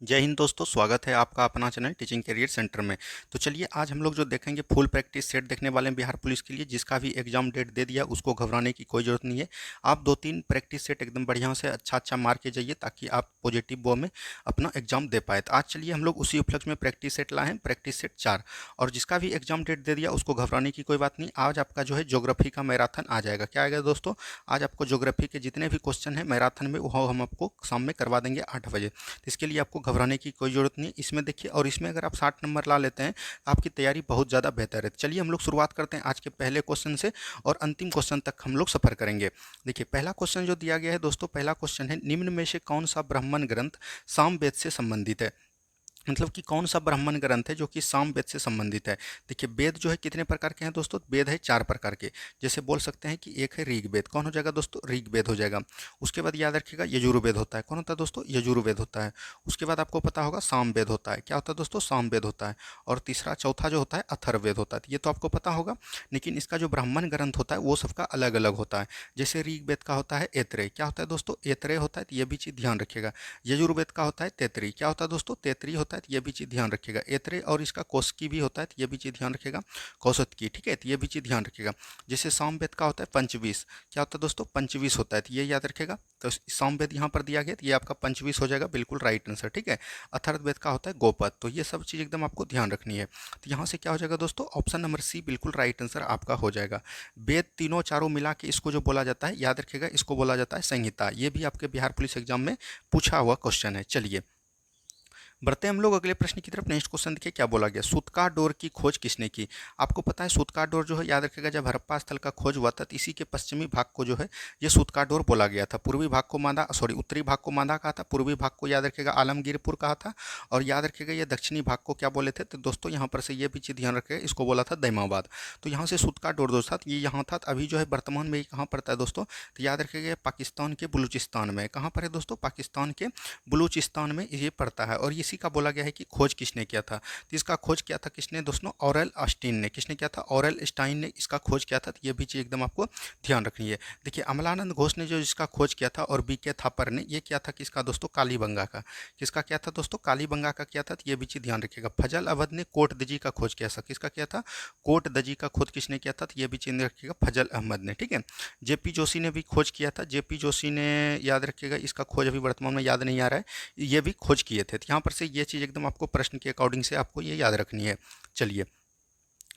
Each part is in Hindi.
जय हिंद दोस्तों, स्वागत है आपका अपना चैनल टीचिंग करियर सेंटर में। तो चलिए आज हम लोग जो देखेंगे फुल प्रैक्टिस सेट देखने वाले हैं बिहार पुलिस के लिए। जिसका भी एग्जाम डेट दे दिया उसको घबराने की कोई ज़रूरत नहीं है। आप 2-3 प्रैक्टिस सेट एकदम बढ़िया से अच्छा मार के जाइए ताकि आप पॉजिटिव वो में अपना एग्जाम दे पाए। तो आज चलिए हम लोग उसी उपलक्ष्य में प्रैक्टिस सेट लाए हैं, प्रैक्टिस सेट 4। और जिसका भी एग्जाम डेट दे दिया उसको घबराने की कोई बात नहीं। आज आपका जो है ज्योग्राफी का मैराथन आ जाएगा। क्या आएगा दोस्तों? आज आपको ज्योग्राफी के जितने भी क्वेश्चन हैं मैराथन में वो हम आपको शाम में करवा देंगे 8 बजे। तो इसके लिए आपको घबराने की कोई ज़रूरत नहीं है। इसमें देखिए, और इसमें अगर आप 60 नंबर ला लेते हैं तो आपकी तैयारी बहुत ज़्यादा बेहतर है। चलिए हम लोग शुरुआत करते हैं आज के पहले क्वेश्चन से और अंतिम क्वेश्चन तक हम लोग सफ़र करेंगे। देखिए पहला क्वेश्चन जो दिया गया है दोस्तों, पहला क्वेश्चन है निम्न में से कौन सा ब्राह्मण ग्रंथ सामवेद से संबंधित है। मतलब कि कौन सा ब्राह्मण ग्रंथ है जो कि सामवेद से संबंधित है। देखिए वेद जो है कितने प्रकार के हैं दोस्तों? वेद है 4 प्रकार के। जैसे बोल सकते हैं कि एक है ऋग्वेद। कौन हो जाएगा दोस्तों? ऋग्वेद हो जाएगा। उसके बाद याद रखिएगा यजुर्वेद होता है। कौन होता है दोस्तों? यजुर्वेद होता है। उसके बाद आपको पता होगा सामवेद होता है। क्या होता है दोस्तों? सामवेद होता है। और तीसरा चौथा जो होता है अथर्ववेद होता है। तो ये तो आपको पता होगा। लेकिन इसका जो ब्राह्मण ग्रंथ होता है वो सबका अलग अलग होता है। जैसे ऋग्वेद का होता है ऐत्रेय। क्या होता है दोस्तों? ऐत्रेय होता है। तो ये भी चीज़ ध्यान रखिएगा। यजुर्वेद का होता है तैतरी। क्या होता है दोस्तों? तैतरी होता है। तो ये भी चीज़ ध्यान रखिएगा। ऐत्रेय और इसका कौशिकी भी होता है। तो ये भी चीज़ ध्यान रखिएगा। कौशिकी, ठीक है। तो ये भी चीज़ ध्यान रखिएगा। जैसे सामवेद का होता है पंचवीस। क्या होता है दोस्तों? पंचवीस होता है। तो ये याद रखिएगा। तो सामवेद यहाँ पर दिया गया तो ये आपका पंचवीस हो जाएगा, बिल्कुल राइट आंसर, ठीक है। अथर्ववेद का होता है गोपद। तो ये सब चीज़ एकदम आपको ध्यान रखनी है। तो यहाँ से क्या हो जाएगा दोस्तों? ऑप्शन नंबर सी बिल्कुल राइट आंसर आपका हो जाएगा। वेद तीनों चारों मिला के इसको जो बोला जाता है, याद रखिएगा, इसको बोला जाता है संहिता। ये भी आपके बिहार पुलिस एग्जाम में पूछा हुआ क्वेश्चन है। चलिए बढ़ते हैं हम लोग अगले प्रश्न की तरफ। नेक्स्ट क्वेश्चन देखिए क्या बोला गया। सूतका डोर की खोज किसने की? आपको पता है सूतका डोर जो है, याद रखिएगा, जब हड़प्पा स्थल का खोज हुआ था तो इसी के पश्चिमी भाग को जो है ये सूतका डोर बोला गया था। पूर्वी भाग को मांदा, सॉरी, उत्तरी भाग को मांदा कहा था। पूर्वी भाग को याद रखिएगा आलमगीरपुर कहा था। और याद रखिएगा ये दक्षिणी भाग को क्या बोले थे? तो दोस्तों यहाँ पर से ये भी चीज़ ध्यान रखिएगा, इसको बोला था दैमाबाद। तो यहाँ से सूतका डोर दोस्त था, ये यहाँ था। अभी जो है वर्तमान में ये कहाँ पड़ता है दोस्तों? तो याद रखिएगा पाकिस्तान के बलूचिस्तान में। कहाँ पर है दोस्तों? पाकिस्तान के बलूचिस्तान में ये पड़ता है। और इसी का बोला गया है कि खोज किसने किया था? तो इसका खोज किया था किसने दोस्तों? ऑरेल अस्टीन ने। किसने किया था? ऑरेल स्टाइन ने इसका खोज किया था। तो ये भी चीज़ एकदम आपको ध्यान रखनी है। देखिए अमलानंद घोष ने जो इसका खोज किया था और बी के थापर ने ये किया था किसका दोस्तों? कालीबंगा का। किसका किया था दोस्तों? कालीबंगा का किया था। तो ये भी चीज़ ध्यान रखिएगा। फजल अवध ने कोट दजी का खोज किया था। किसका किया था? कोट दजी का खोज किसने किया था? तो ये भी चीज़ रखिएगा, फजल अहमद ने, ठीक है। जेपी जोशी ने भी खोज किया था। जेपी जोशी ने, याद रखिएगा, इसका खोज अभी वर्तमान में याद नहीं आ रहा है, ये भी खोज किए थे। तो यहाँ पर से ये चीज़ एकदम आपको प्रश्न के अकॉर्डिंग से आपको ये याद रखनी है। चलिए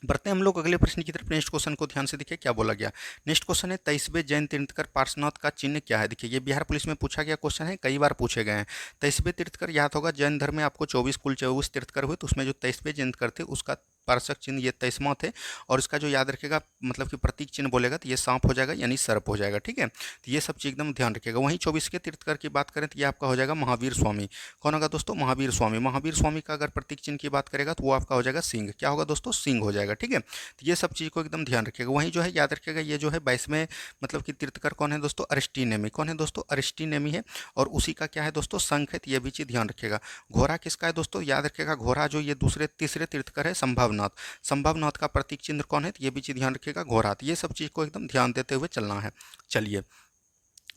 बढ़ते हैं हम लोग अगले प्रश्न की तरफ। नेक्स्ट क्वेश्चन को ध्यान से देखिए क्या बोला गया। नेक्स्ट क्वेश्चन है 23वें जैन तीर्थकर पार्श्वनाथ का चिन्ह क्या है? देखिए ये बिहार पुलिस में पूछा गया क्वेश्चन है, कई बार पूछे गए हैं। 23वें तीर्थकर याद होगा, जैन धर्म में आपको 24 कुल 24 तीर्थकर हुए, तो उसमें जो 23वें जैन तीर्थकर थे उसका पार्षक चिन्ह ये 23वां थे। और इसका जो याद रखेगा मतलब कि प्रतीक चिन्ह बोलेगा तो ये सांप हो जाएगा, यानी सर्प हो जाएगा, ठीक है। तो ये सब चीज़ एकदम ध्यान रखिएगा। वहीं 24 के तीर्थकर की बात करें तो ये आपका हो जाएगा महावीर स्वामी। कौन होगा दोस्तों? महावीर स्वामी। महावीर स्वामी का अगर प्रतीक चिन्ह की बात करेगा तो वो आपका हो जाएगा सिंह। क्या होगा दोस्तों? सिंह हो जाएगा, ठीक है। तो ये सब चीज़ को एकदम ध्यान रखिएगा। वहीं जो है याद रखिएगा ये जो है 22वें मतलब कि तीर्थकर कौन है दोस्तों? अरिस्टीनेमी। कौन है दोस्तों? अरिस्टीनेमी है। और उसी का क्या है दोस्तों? शंख है। तो ये भी चीज़ ध्यान रखिएगा। घोड़ा किसका है दोस्तों? याद रखिएगा घोड़ा जो ये दूसरे तीसरे तीर्थकर है संभवनाथ। संभवनाथ का प्रतीक चिन्ह कौन है? तो ये भी चीज़ ध्यान रखिएगा, घोड़ा। तो ये सब चीज़ को एकदम ध्यान देते हुए चलना है। चलिए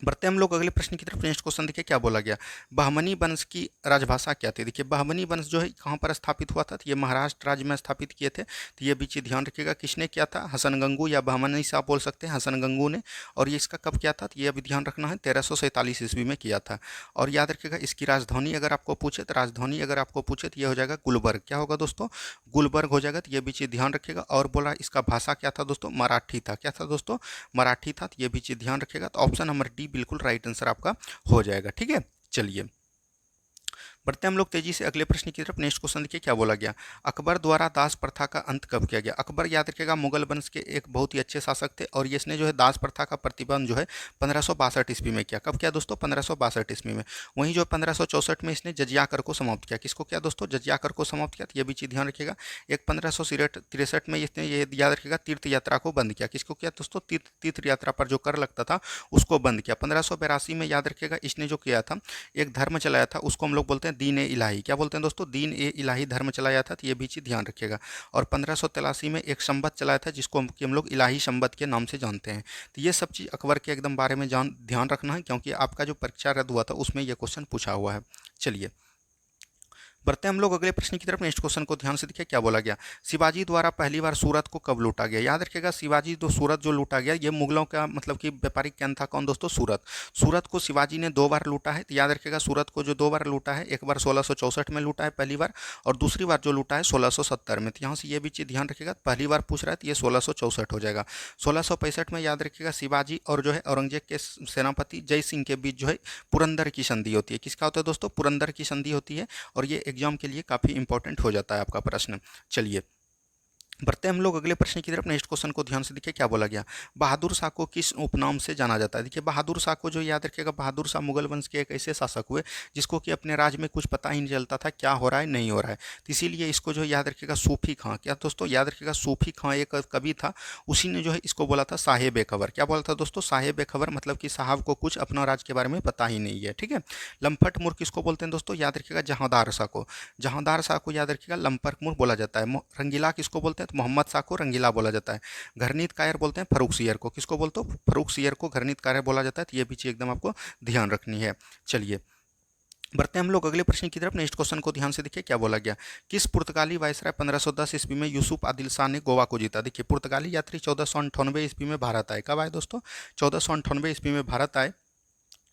बढ़ते हम लोग अगले प्रश्न की तरफ। नेक्स्ट क्वेश्चन देखिए क्या बोला गया। बहमनी वंश की राजभाषा क्या थी? देखिए बहमनी वंश जो है कहाँ पर स्थापित हुआ था? तो ये महाराष्ट्र राज्य में स्थापित किए थे। तो ये भी चीज़ ध्यान रखिएगा, किसने किया था? हसन गंगू, या बहमनी से आप बोल सकते हैं, हसन गंगू ने। और ये इसका कब किया था? तो ये अभी ध्यान रखना है, 1347 ईस्वी में किया था। और याद रखिएगा इसकी राजधानी अगर आपको पूछे तो राजधानी अगर आपको पूछे तो ये हो जाएगा गुलबर्ग। क्या होगा दोस्तों? गुलबर्ग हो जाएगा। तो ये भी चीज़ ध्यान रखिएगा। और बोला इसका भाषा क्या था दोस्तों? मराठी था। क्या था दोस्तों? मराठी था। तो ये भी चीज़ ध्यान रखिएगा। तो ऑप्शन नंबर डी बिल्कुल राइट आंसर आपका हो जाएगा, ठीक है। चलिए बढ़ते हैं हम लोग तेजी से अगले प्रश्न की तरफ। नेक्स्ट क्वेश्चन देखिए क्या बोला गया। अकबर द्वारा दास प्रथा का अंत कब किया गया? अकबर याद रखिएगा मुगल वंश के एक बहुत ही अच्छे शासक थे और ये इसने जो है दास प्रथा का प्रतिबंध जो है 1562 ईस्वी में किया। कब किया दोस्तों? 1562 ईस्वी में। वहीं जो 1564 में इसने जजिया कर को समाप्त किया। किसको किया दोस्तों? जजिया कर को समाप्त किया। तो ये भी चीज़ ध्यान रखिएगा। एक 1563 में इसने ये याद रखिएगा तीर्थ यात्रा को बंद किया। किसको किया दोस्तों? तीर्थ यात्रा पर जो कर लगता था उसको बंद किया। 1582 में याद रखिएगा इसने जो किया था, एक धर्म चलाया था, उसको हम लोग बोलते हैं दीन ए इलाही। क्या बोलते हैं दोस्तों? दीन ए इलाही धर्म चलाया था। तो ये भी चीज़ ध्यान रखिएगा। और 1583 में एक संवत चलाया था जिसको हम लोग इलाही संवत के नाम से जानते हैं। तो ये सब चीज़ अकबर के एकदम बारे में ध्यान रखना है, क्योंकि आपका जो परीक्षा रद्द हुआ था उसमें ये क्वेश्चन पूछा हुआ है। चलिए बढ़ते हैं हम लोग अगले प्रश्न की तरफ। नेक्स्ट क्वेश्चन को ध्यान से देखिए क्या बोला गया। शिवाजी द्वारा पहली बार सूरत को कब लूटा गया। याद रखिएगा शिवाजी तो सूरत जो लूटा गया ये मुगलों का मतलब कि व्यापारिक केंद्र था कौन दोस्तों, सूरत। सूरत को शिवाजी ने 2 बार लूटा है। तो याद रखिएगा सूरत को जो 2 बार लूटा है, एक बार 1664 में लूटा है पहली बार, और दूसरी बार जो लूटा है 1670 में। तो यहाँ से ये भी चीज़ ध्यान रखिएगा, पहली बार पूछ रहा है तो ये 1664 हो जाएगा। 1665 में याद रखिएगा शिवाजी और जो है औरंगजेब के सेनापति जय सिंह के बीच जो है पुरंदर की संधि होती है। किसका होता है दोस्तों, पुरंदर की संधि होती है। और ये एग्जाम के लिए काफ़ी इंपॉर्टेंट हो जाता है आपका प्रश्न। चलिए बढ़ते हैं हम लोग अगले प्रश्न की तरफ। नेक्स्ट क्वेश्चन को ध्यान से देखिए क्या बोला गया। बहादुर शाह को किस उपनाम से जाना जाता है। देखिए बहादुर शाह को जो याद रखिएगा, बहादुर शाह मुगल वंश के एक ऐसे शासक हुए जिसको कि अपने राज्य में कुछ पता ही नहीं चलता था क्या हो रहा है नहीं हो रहा है। तो इसीलिए इसको जो याद रखिएगा सूफी खां, क्या दोस्तों याद रखिएगा सूफी खां एक कवि था, उसी ने जो है इसको बोला था साहेब खबर। क्या बोला था दोस्तों, साहेब खबर, मतलब कि साहब को कुछ अपना राज्य के बारे में पता ही नहीं है। ठीक है। लंपट मूर्ख किसको बोलते हैं दोस्तों, याद रखिएगा जहांदार शाह को। जहांदार शाह को याद रखिएगा लंपट मूर्ख बोला जाता है। रंगीला किसको बोलते हैं, तो मोहम्मद शाह को रंगीला बोला जाता है। घरनीत कायर बोलते हैं फर्रुख सियर को। किसको बोलते हो, फर्रुख सियर को घरनीत कायर बोला जाता है। तो ये भी चीज़ एकदम आपको ध्यान रखनी है। चलिए बढ़ते हैं हम लोग अगले प्रश्न की तरफ। नेक्स्ट क्वेश्चन को ध्यान से देखिए क्या बोला गया। किस पुर्तगाली वायसराय 1510 ईस्वी में यूसुफ आदिल शाह ने गोवा को जीता। देखिए पुर्तगाली यात्री 1498 ईस्वी में भारत आए। कब आए दोस्तों, 1498 ईस्वी में भारत आए।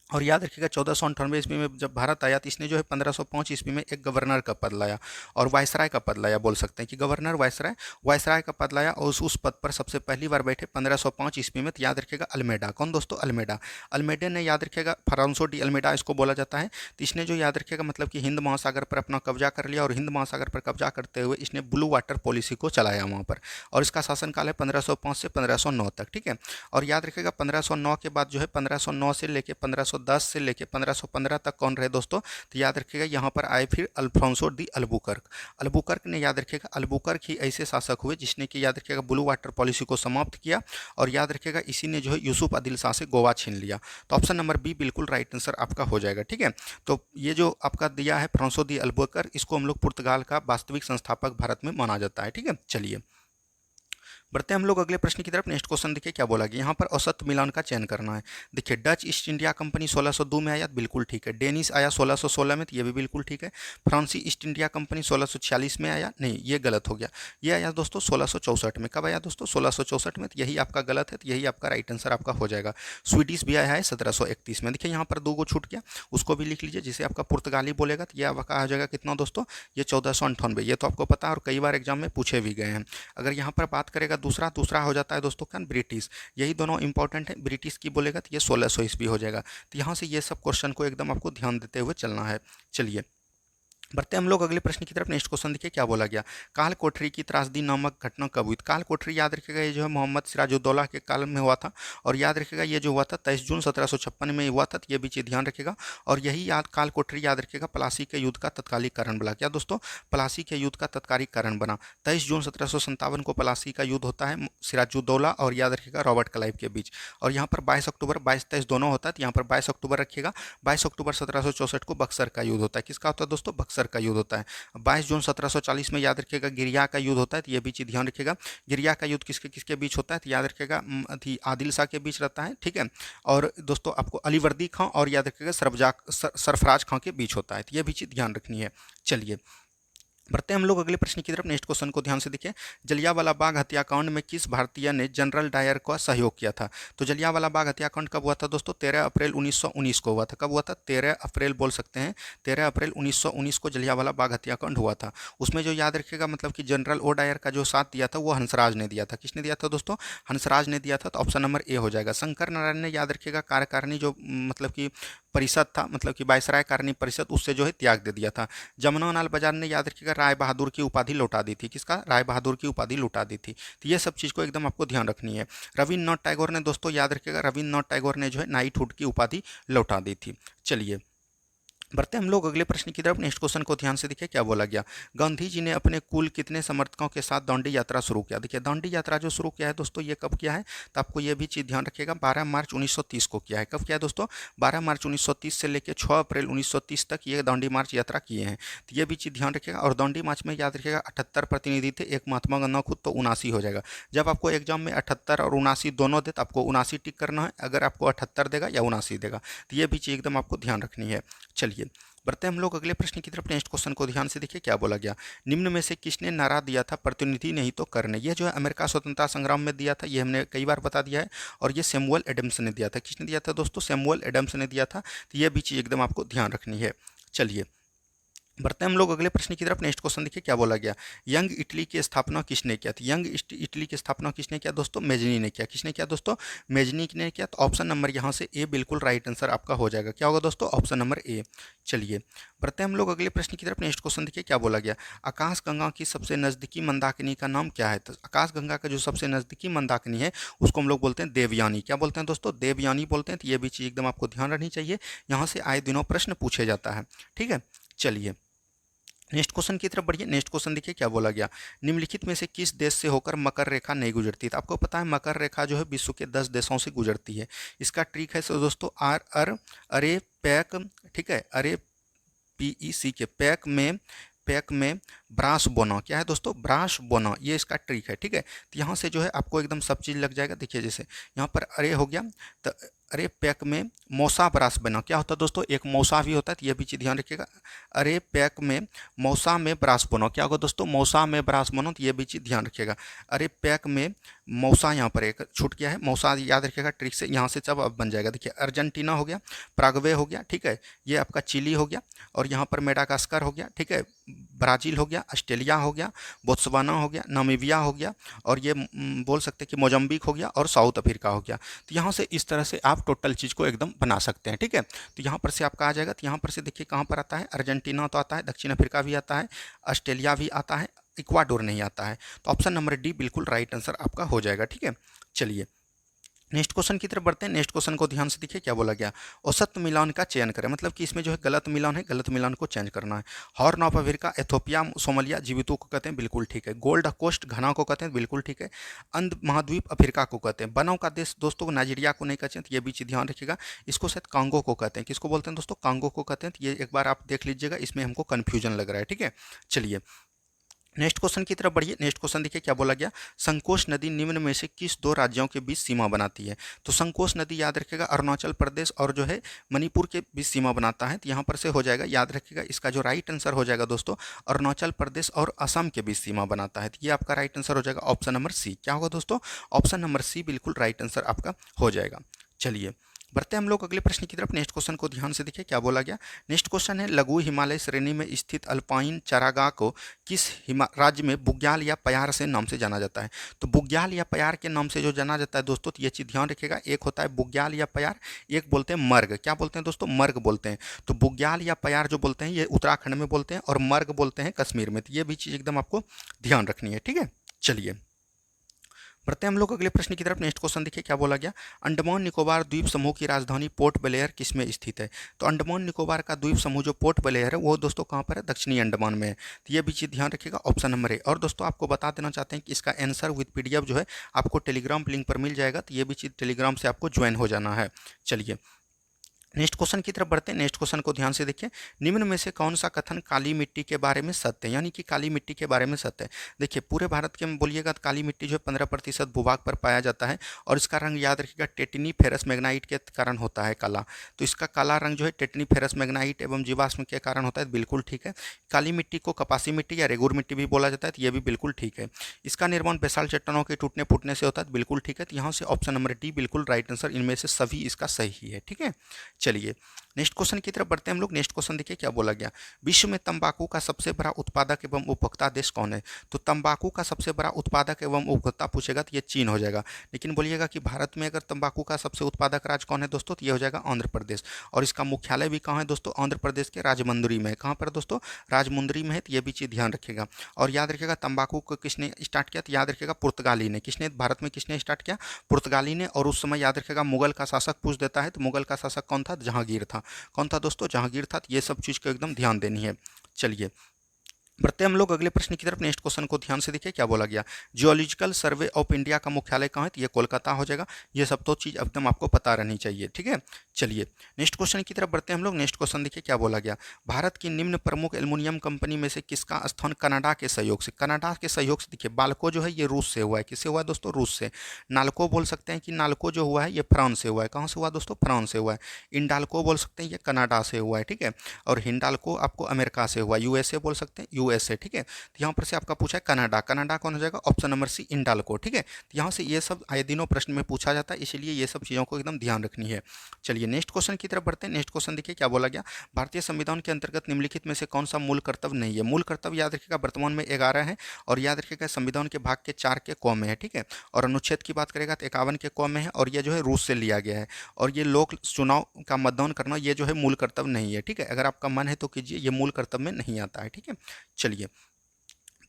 और याद रखिएगा 1498 ईस्वी में जब भारत आया तो इसने जो है 1505 ईस्वी में एक गवर्नर का पद लाया और वायसराय का पद लाया। बोल सकते हैं कि गवर्नर वायसराय, वायसराय का पद लाया। और उस पद पर सबसे पहली बार बैठे 1505 ईस्वी में। तो याद रखिएगा अल्मेडा। कौन दोस्तों, अल्मेडा। अल्मेडा ने याद रखिएगा फ्रांसो डी अल्मेडा इसको बोला जाता है। तो इसने जो याद रखिएगा मतलब कि हिंद महासागर पर अपना कब्जा कर लिया। और हिंद महासागर पर कब्जा करते हुए इसने ब्लू वाटर पॉलिसी को चलाया वहाँ पर। और इसका शासनकाल है 1505 से 1509 तक। ठीक है। और याद रखिएगा 1509 के बाद जो है 1509 से लेके 1510 से लेके 1515 तक कौन रहे दोस्तों, तो याद रखिएगा यहाँ पर आए फिर अल्फोंसो दी अल्बुकर्क। अल्बुकर्क ने याद रखिएगा, अल्बुकर्क ही ऐसे शासक हुए जिसने कि याद रखिएगा ब्लू वाटर पॉलिसी को समाप्त किया। और याद रखिएगा इसी ने जो है यूसुफ आदिल शाह से गोवा छीन लिया। तो ऑप्शन नंबर बी बिल्कुल राइट आंसर आपका हो जाएगा। ठीक है। तो ये जो आपका दिया है फ्रांसो दी अल्बुकर्क, इसको हम लोग पुर्तगाल का वास्तविक संस्थापक भारत में माना जाता है। ठीक है। चलिए बढ़ते हैं हम लोग अगले प्रश्न की तरफ। नेक्स्ट क्वेश्चन देखिए क्या बोला गया। यहाँ पर औसत मिलान का चयन करना है। देखिए डच ईस्ट इंडिया कंपनी 1602 में आया, बिल्कुल ठीक है। डेनिश आया 1616 में, तो ये भी बिल्कुल ठीक है। फ्रांसी ईस्ट इंडिया कंपनी 1646 में आया, नहीं ये गलत हो गया। ये आया दोस्तों 1664 में। कब आया दोस्तों, 1664 में। तो यही आपका गलत है, तो यही आपका राइट आंसर आपका हो जाएगा। स्वीडिश भी आया है 1731 में। देखिए यहाँ पर 2 छूट गया, उसको भी लिख लीजिए। जिसे आपका पुर्तगाली बोलेगा तो ये आपका आ जाएगा कितना दोस्तों, ये 1498। ये तो आपको पता है और कई बार एग्जाम में पूछे भी गए हैं। अगर यहाँ पर बात करेगा दूसरा हो जाता है दोस्तों क्या, ब्रिटिश। यही दोनों इंपॉर्टेंट है। ब्रिटिश की बोलेगा तो ये 1600 ईस्वी हो जाएगा। तो यहाँ से ये सब क्वेश्चन को एकदम आपको ध्यान देते हुए चलना है। चलिए बढ़ते हम लोग अगले प्रश्न की तरफ। नेक्स्ट क्वेश्चन देखिए क्या बोला गया। काल कोठरी की त्रासदी नामक घटना कब हुई। काल कोठरी याद रखिएगा ये जो है मोहम्मद सिराजुद्दौला के काल में हुआ था। और याद रखिएगा ये जो हुआ था 23 जून 1756 में हुआ था। तो ये भी चीज़ ध्यान रखिएगा। और यही याद काल कोठरी याद रखिएगा प्लासी के युद्ध का तत्कालिक कारण बना। क्या दोस्तों, प्लासी के युद्ध का तत्कालिक कारण बना। 23 जून 1757 को प्लासी का युद्ध होता है सिराजुद्दौला और याद रखिएगा रॉबर्ट क्लाइव के बीच। और यहाँ पर 22 अक्टूबर 22-23 दोनों होता है। तो यहाँ पर 22 अक्टूबर रखिएगा। 22 अक्टूबर 1764 को बक्सर का युद्ध होता है। किसका होता है दोस्तों, बक्सर का युद्ध होता है। 22 जून 1740 में याद रखिएगा गिरिया का युद्ध होता है। तो ये भी चीज़ ध्यान रखिएगा। गिरिया का युद्ध किसके किसके बीच होता है, तो याद रखिएगा आदिल शाह के बीच रहता है। ठीक है। और दोस्तों आपको अलीवर्दी खां और याद रखिएगा सरफराज खां के बीच होता है। तो ये भी चीज़ ध्यान रखनी है। चलिए बढ़ते हैं हम लोग अगले प्रश्न की तरफ। नेक्स्ट क्वेश्चन को ध्यान से देखिए। जलियांवाला बाग हत्याकांड में किस भारतीय ने जनरल डायर का सहयोग किया था। तो जलियांवाला बाग हत्याकांड कब हुआ था दोस्तों, 13 अप्रैल 1919 को हुआ था। कब हुआ था, 13 अप्रैल बोल सकते हैं। 13 अप्रैल 1919 को जलियांवाला बाग हत्याकांड हुआ था। उसमें जो याद रखिएगा मतलब कि जनरल ओ डायर का जो साथ दिया था वो हंसराज ने दिया था। किसने दिया था दोस्तों, हंसराज ने दिया था। तो ऑप्शन नंबर ए हो जाएगा। शंकर नारायण ने याद रखिएगा कार्यकारिणी जो मतलब कि परिषद था, मतलब कि वायसराय कारिणी परिषद, उससे जो है त्याग दे दिया था। जमुनालाल बजाज ने याद रखिएगा राय बहादुर की उपाधि लौटा दी थी। किसका, राय बहादुर की उपाधि लौटा दी थी। तो ये सब चीज़ को एकदम आपको ध्यान रखनी है। रविन्द्रनाथ टैगोर ने दोस्तों याद रखिएगा, रविन्द्रनाथ टैगोर ने जो है नाइटहुड की उपाधि लौटा दी थी। चलिए बढ़ते हम लोग अगले प्रश्न की तरफ। नेक्स्ट क्वेश्चन को ध्यान से देखिए क्या बोला गया। गांधी जी ने अपने कुल कितने समर्थकों के साथ दांडी यात्रा शुरू किया। देखिए दांडी यात्रा जो शुरू किया है दोस्तों ये कब किया है, तो आपको ये भी चीज़ ध्यान रखिएगा 12 मार्च 1930 को किया है। कब किया है दोस्तों, 12 मार्च 1930 से लेकर 6 अप्रैल 1930 तक ये दांडी मार्च यात्रा किए हैं। तो ये भी चीज़ ध्यान रखिएगा। और दांडी मार्च में याद रखिएगा 78 प्रतिनिधि थे, एक महात्मा गांधी खुद, तो 79 हो जाएगा। जब आपको एग्जाम में 78 और 79 दोनों दे तो आपको 79 टिक करना है। अगर आपको 78 देगा या 79 देगा, तो ये भी चीज़ एकदम आपको ध्यान रखनी है। चलिए बढ़ते हैं हम लोग अगले प्रश्न की तरफ। नेक्स्ट क्वेश्चन को ध्यान से देखिए क्या बोला गया। निम्न में से किसने नारा दिया था प्रतिनिधि नहीं तो कर ने। यह जो है अमेरिका स्वतंत्रता संग्राम में दिया था, ये हमने कई बार बता दिया है। और ये सैमुअल एडम्स ने दिया था। किसने दिया था दोस्तों? सैमुअल एडम्स ने दिया था। तो यह भी चीज़ एकदम आपको ध्यान रखनी है। चलिए बढ़ते हैं हम लोग अगले प्रश्न की तरफ। नेक्स्ट क्वेश्चन देखिए क्या बोला गया। यंग इटली की स्थापना किसने किया था? यंग इटली की स्थापना किसने किया दोस्तों? मेजनी ने किया। किसने किया दोस्तों? मेजनी ने किया। तो ऑप्शन नंबर यहाँ से ए बिल्कुल राइट आंसर आपका हो जाएगा। क्या होगा दोस्तों? Option number A. चलिए बढ़ते हैं हम लोग अगले प्रश्न की तरफ। नेक्स्ट क्वेश्चन देखिए क्या बोला गया। आकाशगंगा की सबसे नज़दीकी मंदाकिनी का नाम क्या है? तो आकाशगंगा का जो सबसे नज़दीकी मंदाकिनी है उसको हम लोग बोलते हैं देवयानी। क्या बोलते हैं दोस्तों? देवयानी बोलते हैं। तो ये भी चीज़ एकदम आपको ध्यान रखनी चाहिए, यहाँ से आए दिनों प्रश्न पूछे जाता है। ठीक है, चलिए नेक्स्ट क्वेश्चन की तरफ बढ़िए। नेक्स्ट क्वेश्चन देखिए क्या बोला गया। निम्नलिखित में से किस देश से होकर मकर रेखा नहीं गुजरती? तो आपको पता है मकर रेखा जो है विश्व के 10 देशों से गुजरती है। इसका ट्रिक है सो दोस्तों आर अर अरे पैक, ठीक है, अरे PEC के पैक में ब्रास बोना। क्या है दोस्तों? ब्रास बोना, ये इसका ट्रिक है। ठीक है, तो यहाँ से जो है आपको एकदम सब चीज़ लग जाएगा। देखिए जैसे यहाँ पर अरे हो गया, तो अरे पैक में मौसा ब्रास बना। क्या होता है दोस्तों? एक मौसा भी होता है, तो ये भी चीज़ ध्यान रखिएगा। अरे पैक में मौसा में ब्रास बनो। क्या होगा दोस्तों? मौसा में ब्रास बनो, तो ये भी चीज़ ध्यान रखिएगा। अरे पैक में मौसा, यहाँ पर एक छूट गया है, मौसा याद रखिएगा ट्रिक से। यहाँ से सब अब बन जाएगा। देखिए अर्जेंटीना हो गया, प्रागवे हो गया, ठीक है, ये आपका चिली हो गया, और यहाँ पर मेडागास्कर हो गया, ठीक है, ब्राज़ील हो गया, ऑस्ट्रेलिया हो गया, बोत्सवाना हो गया, नामीबिया हो गया, और ये बोल सकते हैं कि मोजम्बिक हो गया, और साउथ अफ्रीका हो गया। तो यहाँ से इस तरह से आप टोटल चीज़ को एकदम बना सकते हैं। ठीक है, तो यहाँ पर से आपका आ जाएगा। तो यहाँ पर से देखिए कहाँ पर आता है, अर्जेंटीना तो आता है, दक्षिण अफ्रीका भी आता है, ऑस्ट्रेलिया भी आता है, इक्वाडोर नहीं आता है। तो ऑप्शन नंबर डी बिल्कुल राइट आंसर आपका हो जाएगा। ठीक है, चलिए नेक्स्ट क्वेश्चन की तरफ बढ़ते हैं। नेक्स्ट क्वेश्चन को ध्यान से देखिए क्या बोला गया। औसत मिलान का चयन करें, मतलब कि इसमें जो है गलत मिलान है, गलत मिलान को चेंज करना है। Horn of Africa, Ethiopia, Somalia, Djibouti को कहते हैं, बिल्कुल ठीक है। गोल्ड कोस्ट, घना को कहते हैं, बिल्कुल ठीक है। अंध महाद्वीप अफ्रीका को कहते हैं। बनों का देश दोस्तों नाइजीरिया को नहीं कहते हैं, तो ये भी चीज़ ध्यान रखिएगा। इसको शायद कांगो को कहते हैं। किसको बोलते हैं दोस्तों? कांगो को कहते हैं। तो ये एक बार आप देख लीजिएगा, इसमें हमको कन्फ्यूजन लग रहा है। ठीक है, चलिए नेक्स्ट क्वेश्चन की तरफ बढ़िए। नेक्स्ट क्वेश्चन देखिए क्या बोला गया। संकोच नदी निम्न में से किस दो राज्यों के बीच सीमा बनाती है? तो संकोच नदी याद रखिएगा अरुणाचल प्रदेश और जो है मणिपुर के बीच सीमा बनाता है। तो यहाँ पर से हो जाएगा, याद रखिएगा इसका जो राइट आंसर हो जाएगा दोस्तों, अरुणाचल प्रदेश और असम के बीच सीमा बनाता है। तो ये आपका राइट आंसर हो जाएगा ऑप्शन नंबर सी। क्या होगा दोस्तों? ऑप्शन नंबर सी बिल्कुल राइट आंसर आपका हो जाएगा। चलिए बढ़ते हैं हम लोग अगले प्रश्न की तरफ। नेक्स्ट क्वेश्चन को ध्यान से देखिए क्या बोला गया। नेक्स्ट क्वेश्चन है लघु हिमालय श्रेणी में स्थित अल्पाइन चारागाह को किस राज्य में बुग्याल या प्यार से नाम से जाना जाता है? तो बुग्याल या प्यार के नाम से जो जाना जाता है दोस्तों, तो ये चीज़ ध्यान रखिएगा। एक होता है बुग्याल या प्यार, एक बोलते हैं मर्ग। क्या बोलते हैं दोस्तों? मर्ग बोलते हैं। तो बुग्याल या प्यार जो बोलते हैं ये उत्तराखंड में बोलते हैं, और मर्ग बोलते हैं कश्मीर में। तो ये भी चीज़ एकदम आपको ध्यान रखनी है। ठीक है, चलिए बढ़ते हैं हम लोग अगले प्रश्न की तरफ। नेक्स्ट क्वेश्चन देखिए क्या बोला गया। अंडमान निकोबार द्वीप समूह की राजधानी पोर्ट ब्लेयर किसमें स्थित है? तो अंडमान निकोबार का द्वीप समूह जो पोर्ट ब्लेयर है वो दोस्तों कहाँ पर है? दक्षिणी अंडमान में है। तो ये भी चीज़ ध्यान रखिएगा, ऑप्शन नंबर ए। और दोस्तों आपको बता देना चाहते हैं कि इसका आंसर विद PDF जो है आपको टेलीग्राम लिंक पर मिल जाएगा। तो ये भी चीज़ टेलीग्राम से आपको ज्वाइन हो जाना है। चलिए नेक्स्ट क्वेश्चन की तरफ बढ़ते हैं। नेक्स्ट क्वेश्चन को ध्यान से देखिए। निम्न में से कौन सा कथन काली मिट्टी के बारे में सत्य है? यानी कि काली मिट्टी के बारे में सत्य है। देखिए पूरे भारत के में बोलिएगा तो काली मिट्टी जो है 15% भूभाग पर पाया जाता है, और इसका रंग याद रखिएगा टेटनी फेरस मैग्नाइट के कारण होता है काला। तो इसका काला रंग जो है टेटनी फेरस मैग्नाइट एवं जीवाश्म के कारण होता है, बिल्कुल ठीक है। काली मिट्टी को कपासी मिट्टी या रेगुर मिट्टी भी बोला जाता है, तो ये भी बिल्कुल ठीक है। इसका निर्माण बेसाल्ट चट्टानों के टूटने फूटने से होता है, बिल्कुल ठीक है। तो यहाँ से ऑप्शन नंबर डी बिल्कुल राइट आंसर, इनमें से सभी इसका सही है। ठीक है, चलिए नेक्स्ट क्वेश्चन की तरफ बढ़ते हैं हम लोग। नेक्स्ट क्वेश्चन देखिए क्या बोला गया। विश्व में तंबाकू का सबसे बड़ा उत्पादक एवं उपभोक्ता देश कौन है? तो तंबाकू का सबसे बड़ा उत्पादक एवं उपभोक्ता पूछेगा तो ये चीन हो जाएगा। लेकिन बोलिएगा कि भारत में अगर तंबाकू का सबसे उत्पादक राज्य कौन है दोस्तों, तो ये हो जाएगा आंध्र प्रदेश। और इसका मुख्यालय भी कहाँ है दोस्तों? आंध्र प्रदेश के राजमुंदरी में है। कहाँ पर दोस्तों? राजमुंदरी में है। तो ये भी चीज़ ध्यान रखिएगा। और याद रखिएगा तंबाकू को किसने स्टार्ट किया? तो याद रखिएगा पुर्तगाली ने। किसने भारत में किसने स्टार्ट किया? पुर्तगाली ने। और उस समय याद रखिएगा मुगल का शासक पूछ देता है, तो मुगल का शासक कौन था? जहांगीर था। कौन था दोस्तों? जहांगीर था। ये सब चीज़ को एकदम ध्यान देनी है। चलिए बढ़ते हम लोग अगले प्रश्न की तरफ। नेक्स्ट क्वेश्चन को ध्यान से देखिए क्या बोला गया। जियोलॉजिकल सर्वे ऑफ इंडिया का मुख्यालय कहाँ है, तो ये कोलकाता हो जाएगा। ये सब तो चीज़ एकदम आपको पता रहनी चाहिए, ठीक है। चलिए नेक्स्ट क्वेश्चन की तरफ बढ़ते हैं हम लोग। नेक्स्ट क्वेश्चन देखिए क्या बोला गया। भारत की निम्न प्रमुख एल्युमिनियम कंपनी में से किसका स्थान कनाडा के सहयोग से, कनाडा के सहयोग से देखिए बाल्को जो है ये रूस से हुआ है। किससे हुआ है दोस्तों, रूस से। नाल्को बोल सकते हैं कि नाल्को जो हुआ है ये फ्रांस से हुआ है। कहाँ से हुआ दोस्तों, फ्रांस से हुआ है। इंडाल्को बोल सकते हैं ये कनाडा से हुआ है, ठीक है। और हिंडाल्को आपको अमेरिका से हुआ, यूएसए बोल सकते हैं, यूएसए, ठीक है। तो यहाँ पर से आपका पूछा है कनाडा, कनाडा कौन हो जाएगा, ऑप्शन नंबर सी इंडाल्को, ठीक है। तो यहाँ से ये सब आए दिनों प्रश्न में पूछा जाता है, इसलिए ये सब चीज़ों को एकदम ध्यान रखनी है। चलिए नेक्स्ट क्वेश्चन की तरफ बढ़ते हैं। नेक्स्ट क्वेश्चन देखिए क्या बोला गया। भारतीय संविधान के अंतर्गत निम्नलिखित में से कौन सा मूल कर्तव्य नहीं है। मूल कर्तव्य याद रखिएगा वर्तमान में 11 है, और याद रखिएगा संविधान के भाग के 4 के क में है, ठीक है। और अनुच्छेद की बात करेगा तो 51 के क में है, और ये जो है रूस से लिया गया है। और ये लोक चुनाव का मतदान करना ये जो है मूल कर्तव्य नहीं है, ठीक है। अगर आपका मन है तो कीजिए, ये मूल कर्तव्य में नहीं आता है, ठीक है। चलिए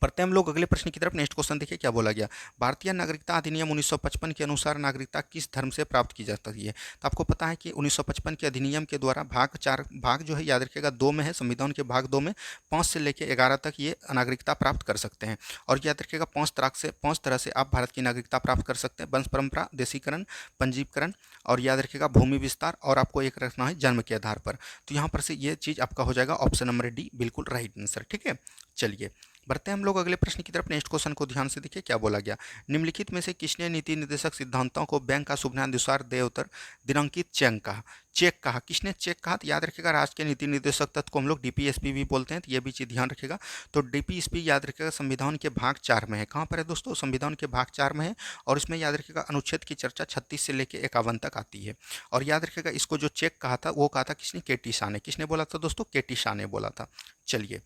पढ़ते हैं हम लोग अगले प्रश्न की तरफ। नेक्स्ट क्वेश्चन देखिए क्या बोला गया। भारतीय नागरिकता अधिनियम 1955 के अनुसार नागरिकता किस धर्म से प्राप्त की जा सकती है। तो आपको पता है कि 1955 के अधिनियम के द्वारा भाग 4 भाग जो है याद रखिएगा 2 में है, संविधान के भाग 2 में 5 से लेकर 11 तक ये नागरिकता प्राप्त कर सकते हैं। और याद रखिएगा 5 तरह से आप भारत की नागरिकता प्राप्त कर सकते हैं। वंश परंपरा, देशीकरण, पंजीकरण, और याद रखिएगा भूमि विस्तार, और आपको एक रखना है जन्म के आधार पर। तो यहाँ पर से ये चीज़ आपका हो जाएगा ऑप्शन नंबर डी, बिल्कुल राइट आंसर, ठीक है। चलिए बढ़ते हैं हम लोग अगले प्रश्न की तरफ। नेक्स्ट क्वेश्चन को ध्यान से देखिए क्या बोला गया। निम्नलिखित में से किसने नीति निर्देशक सिद्धांतों को बैंक का शुभानुसार देवतर दिनांकित चेक कहा, किसने चेक कहा, तो याद रखिएगा राज्य के नीति निर्देशक तत्व को हम लोग डीपीएसपी भी बोलते हैं, तो ये भी चीज़ ध्यान रखिएगा। तो डीपीएसपी याद रखिएगा संविधान के भाग 4 में है। कहाँ पर है दोस्तों, संविधान के भाग 4 में है। और इसमें याद रखिएगा अनुच्छेद की चर्चा 36 से लेकर 51 तक आती है। और याद रखिएगा इसको जो चेक कहा था वो कहा था किसने, केटी शाह ने। किसने बोला था दोस्तों, केटी शाह ने बोला था। चलिए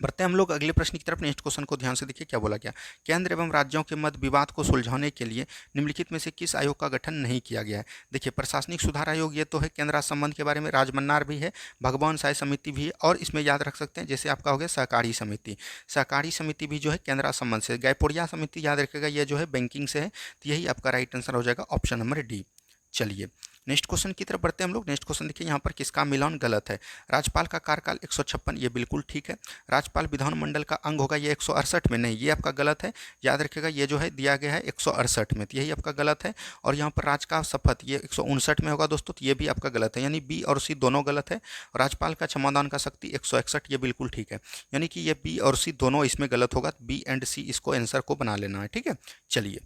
बढ़ते हैं हम लोग अगले प्रश्न की तरफ। नेक्स्ट क्वेश्चन को ध्यान से देखिए क्या बोला गया। केंद्र एवं राज्यों के मध्य विवाद को सुलझाने के लिए निम्नलिखित में से किस आयोग का गठन नहीं किया गया है। देखिए प्रशासनिक सुधार आयोग ये तो है, केंद्र राज्य संबंध के बारे में राजमन्नार भी है, भगवान साय समिति भी है, और इसमें याद रख सकते हैं जैसे आपका हो गया सहकारी समिति। सहकारी समिति भी जो है केंद्र राज्य संबंध से। गायपुरिया समिति याद रखेगा ये जो है बैंकिंग से है। तो यही आपका राइट आंसर हो जाएगा ऑप्शन नंबर डी। चलिए नेक्स्ट क्वेश्चन की तरफ बढ़ते हैं हम लोग। नेक्स्ट क्वेश्चन देखिए यहाँ पर किसका मिलान गलत है। राज्यपाल का कार्यकाल 156, ये बिल्कुल ठीक है। राज्यपाल विधानमंडल का अंग होगा, ये 168 में नहीं, ये आपका गलत है। याद रखिएगा ये जो है दिया गया है 168 में, तो यही आपका गलत है। और यहाँ पर राज का शपथ ये 159 में होगा दोस्तों, तो ये भी आपका गलत है, यानी बी और सी दोनों गलत है। राज्यपाल का क्षमादान का शक्ति 161, ये बिल्कुल ठीक है। यानी कि ये बी और सी दोनों इसमें गलत होगा, बी एंड सी इसको आंसर को बना लेना है, ठीक है। चलिए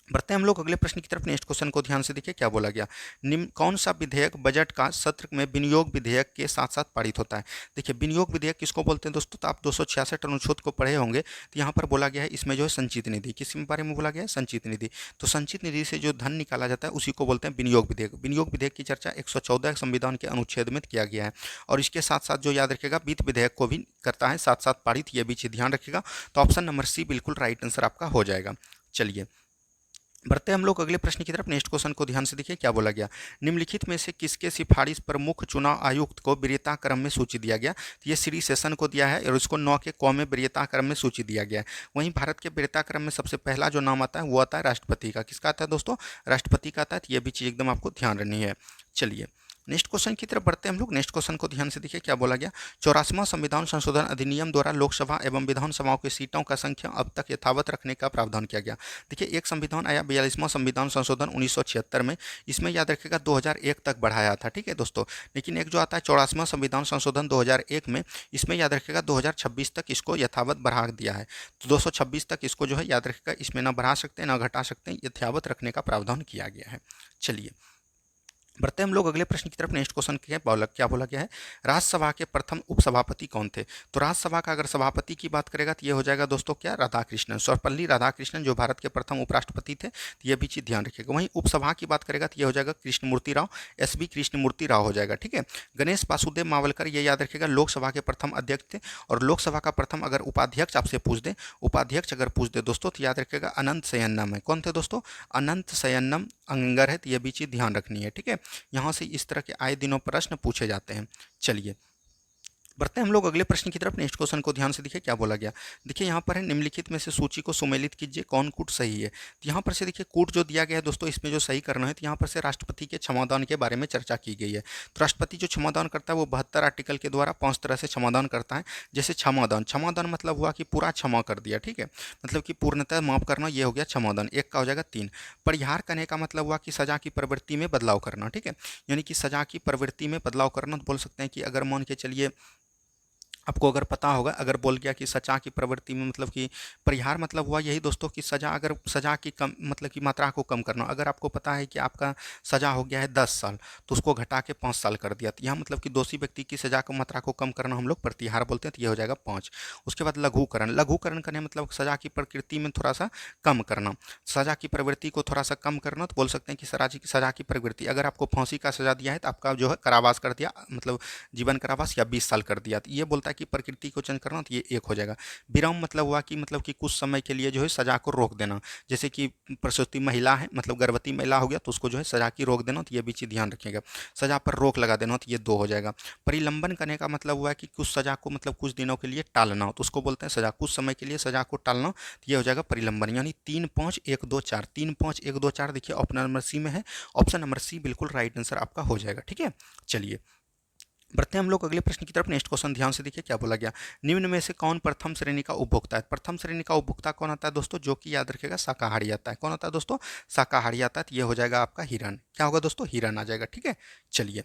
बढ़ते हैं हम लोग अगले प्रश्न की तरफ। नेक्स्ट क्वेश्चन को ध्यान से देखिए क्या बोला गया। निम्न कौन सा विधेयक बजट का सत्र में विनियोग विधेयक के साथ साथ पारित होता है। देखिए विनियोग विधेयक किसको बोलते हैं दोस्तों, तो आप 266 अनुच्छेद को पढ़े होंगे। तो यहाँ पर बोला गया है इसमें जो है संचित निधि, किस बारे में बोला गया है, संचित निधि। तो संचित निधि से जो धन निकाला जाता है उसी को बोलते हैं विनियोग विधेयक। विनियोग विधेयक की चर्चा 114 संविधान के अनुच्छेद में किया गया है। और इसके साथ साथ जो याद रखेगा वित्त विधेयक को भी करता है साथ साथ पारित, ये भी चीज़ ध्यान रखिएगा। तो ऑप्शन नंबर सी बिल्कुल राइट आंसर आपका हो जाएगा। चलिए बढ़ते हम लोग अगले प्रश्न की तरफ। नेक्स्ट क्वेश्चन को ध्यान से देखिए क्या बोला गया। निम्नलिखित में से किसके सिफारिश पर मुख्य चुनाव आयुक्त को वरीयता क्रम में सूची दिया गया। तो ये श्री सेशन को दिया है और इसको 9 के क में वरीयता क्रम में सूची दिया गया है। वहीं भारत के वरीयता क्रम में सबसे पहला जो नाम आता है वो आता है राष्ट्रपति का। किसका आता है दोस्तों, राष्ट्रपति का आता है। तो ये भी चीज़ एकदम आपको ध्यान रखनी है। चलिए नेक्स्ट क्वेश्चन की तरफ बढ़ते हैं हम लोग। नेक्स्ट क्वेश्चन को ध्यान से देखिए क्या बोला गया। 84वां संविधान संशोधन अधिनियम द्वारा लोकसभा एवं विधानसभाओं की सीटों का संख्या अब तक यथावत रखने का प्रावधान किया गया। देखिए एक संविधान आया 42वां संविधान संशोधन 1976 में, इसमें याद रखिएगा 2001 तक बढ़ाया था, ठीक है दोस्तों। लेकिन एक जो आता है 84वां संविधान संशोधन 2001 में, इसमें याद रखिएगा 2026 तक इसको यथावत बढ़ा दिया है। तो 226 तक इसको जो है याद रखिएगा इसमें ना बढ़ा सकते हैं ना घटा सकते हैं, यथावत रखने का प्रावधान किया गया है। चलिए बढ़ते हम लोग अगले प्रश्न की तरफ। नेक्स्ट क्वेश्चन क्या बोला गया है। राज्यसभा के प्रथम उपसभापति कौन थे। तो राज्यसभा का अगर सभापति की बात करेगा तो ये हो जाएगा दोस्तों क्या, राधाकृष्णन, सर्वपल्ली राधाकृष्णन जो भारत के प्रथम उपराष्ट्रपति थे। तो ये भी चीज़ ध्यान रखिएगा। वहीं उपसभा की बात करेगा तो ये हो जाएगा कृष्णमूर्ति राव, एस बी कृष्णमूर्ति राव हो जाएगा, ठीक है। गणेश वासुदेव मावलकर ये याद रखिएगा लोकसभा के प्रथम अध्यक्ष थे। और लोकसभा का प्रथम अगर उपाध्यक्ष आपसे पूछ दे, उपाध्यक्ष अगर पूछ दे दोस्तों, तो याद रखिएगा अनंत शयनम है। कौन थे दोस्तों, अनंत शयनम अंगर है। तो ये भी चीज़ ध्यान रखनी है, ठीक है। यहाँ से इस तरह के आए दिनों प्रश्न पूछे जाते हैं। चलिए बढ़ते हैं हम लोग अगले प्रश्न की तरफ। नेक्स्ट क्वेश्चन को ध्यान से देखिए क्या बोला गया। देखिए यहाँ पर है, निम्नलिखित में से सूची को सुमेलित कीजिए, कौन कूट सही है। तो यहाँ पर से देखिए कूट जो दिया गया है दोस्तों, इसमें जो सही करना है, तो यहाँ पर से राष्ट्रपति के क्षमादान के बारे में चर्चा की गई है। तो राष्ट्रपति जो क्षमादान करता है वो 72 आर्टिकल के द्वारा 5 तरह से क्षमादान करता है। जैसे क्षमादान, क्षमादान मतलब हुआ कि पूरा क्षमा कर दिया, ठीक है, मतलब कि पूर्णतः माफ करना, ये हो गया क्षमादान। एक का हो जाएगा 3। परिहार करने का मतलब हुआ कि सजा की प्रवृत्ति में बदलाव करना, ठीक है, यानी कि सजा की प्रवृत्ति में बदलाव करना। तो बोल सकते हैं कि अगर मान के चलिए आपको अगर पता होगा, अगर बोल गया कि सजा की प्रवृत्ति में, मतलब कि परिहार मतलब हुआ यही दोस्तों कि सजा, अगर सजा की कम मतलब कि मात्रा को कम करना। अगर आपको पता है कि आपका सजा हो गया है 10 साल, तो उसको घटा के 5 साल कर दिया, तो यहाँ मतलब कि दोषी व्यक्ति की सजा की मात्रा को कम करना हम लोग प्रतिहार बोलते हैं, तो ये हो जाएगा 5। उसके बाद लघुकरण, लघुकरण करने मतलब सजा की प्रकृति में थोड़ा सा कम करना, सजा की प्रवृत्ति को थोड़ा सा कम करना। तो बोल सकते हैं कि सजा की प्रवृत्ति, अगर आपको फांसी का सजा दिया है तो आपका जो है कारावास कर दिया, मतलब जीवन कारावास या 20 साल कर दिया, तो ये बोलता है कि प्रकृति को चेंज करना, तो ये एक हो जाएगा। विराम मतलब हुआ कि मतलब कि कुछ समय के लिए जो है सजा को रोक देना, जैसे कि प्रसूति महिला है, मतलब गर्भवती महिला हो गया, तो उसको जो है सजा की रोक देना, तो ये भी चीज़ ध्यान रखिएगा। सजा पर रोक लगा देना, तो ये 2 हो जाएगा। परिलंबन करने का मतलब हुआ है कि कुछ सजा को मतलब कुछ दिनों के लिए टालना, तो उसको बोलते हैं सजा, कुछ समय के लिए सजा को टालना, तो ये हो जाएगा परिलंबन। यानी 3, 5, 1, 2, 4, 3, 5, 1, 2, 4 देखिए ऑप्शन नंबर सी में है। ऑप्शन नंबर सी बिल्कुल राइट आंसर आपका हो जाएगा, ठीक है। चलिए बढ़ते हैं हम लोग अगले प्रश्न की तरफ। नेक्स्ट क्वेश्चन ध्यान से देखिए क्या बोला गया। निम्न में से कौन प्रथम श्रेणी का उपभोक्ता है। प्रथम श्रेणी का उपभोक्ता कौन आता है दोस्तों, जो कि याद रखिएगा शाकाहारी आता है। कौन आता है दोस्तों, शाकाहारी आता है, तो ये हो जाएगा आपका हिरण। क्या होगा दोस्तों, हिरण आ जाएगा, ठीक है। चलिए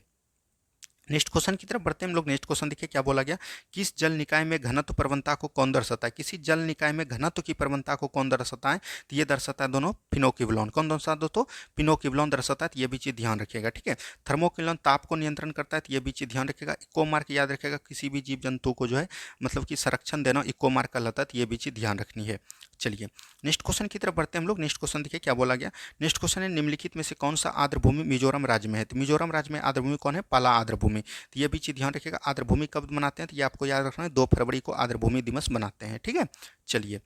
नेक्स्ट क्वेश्चन की तरफ बढ़ते हैं हम लोग। नेक्स्ट क्वेश्चन देखिए क्या बोला गया। किस जल निकाय में घनत्व प्रवणता को कौन दर्शाता है। किसी जल निकाय में घनत्व की प्रवणता को कौन दर्शाता है, तो ये दर्शाता है दोनों फिनोक्यूबुलोन। कौन दर्शाता है दोस्तों, फिनोक्यूबुलोन दर्शाता है, तो ये भी चीज़ ध्यान रखिएगा, ठीक है। थर्मोक्यूबुलोन ताप को नियंत्रण करता है, तो ये भी चीज़ ध्यान रखिएगा। इको मार्क याद रखिएगा, किसी भी जीव जंतु को जो है मतलब कि संरक्षण देना इको मार्क कहलाता है, तो ये भी चीज़ ध्यान रखनी है। चलिए नेक्स्ट क्वेश्चन की तरफ बढ़ते हैं हम लोग। नेक्स्ट क्वेश्चन देखिए क्या बोला गया। नेक्स्ट क्वेश्चन है, निम्नलिखित में से कौन सा आर्द्रभूमि मिजोरम राज्य में है। तो मिजोरम राज्य में आर्द्रभूमि कौन है, पाला आर्द्रभूमि। तो ये भी चीज़ ध्यान रखिएगा। आर्द्रभूमि कब मनाते हैं, तो ये आपको याद रखना है, 2 फरवरी को आर्द्रभूमि दिवस मनाते हैं, ठीक है। चलिए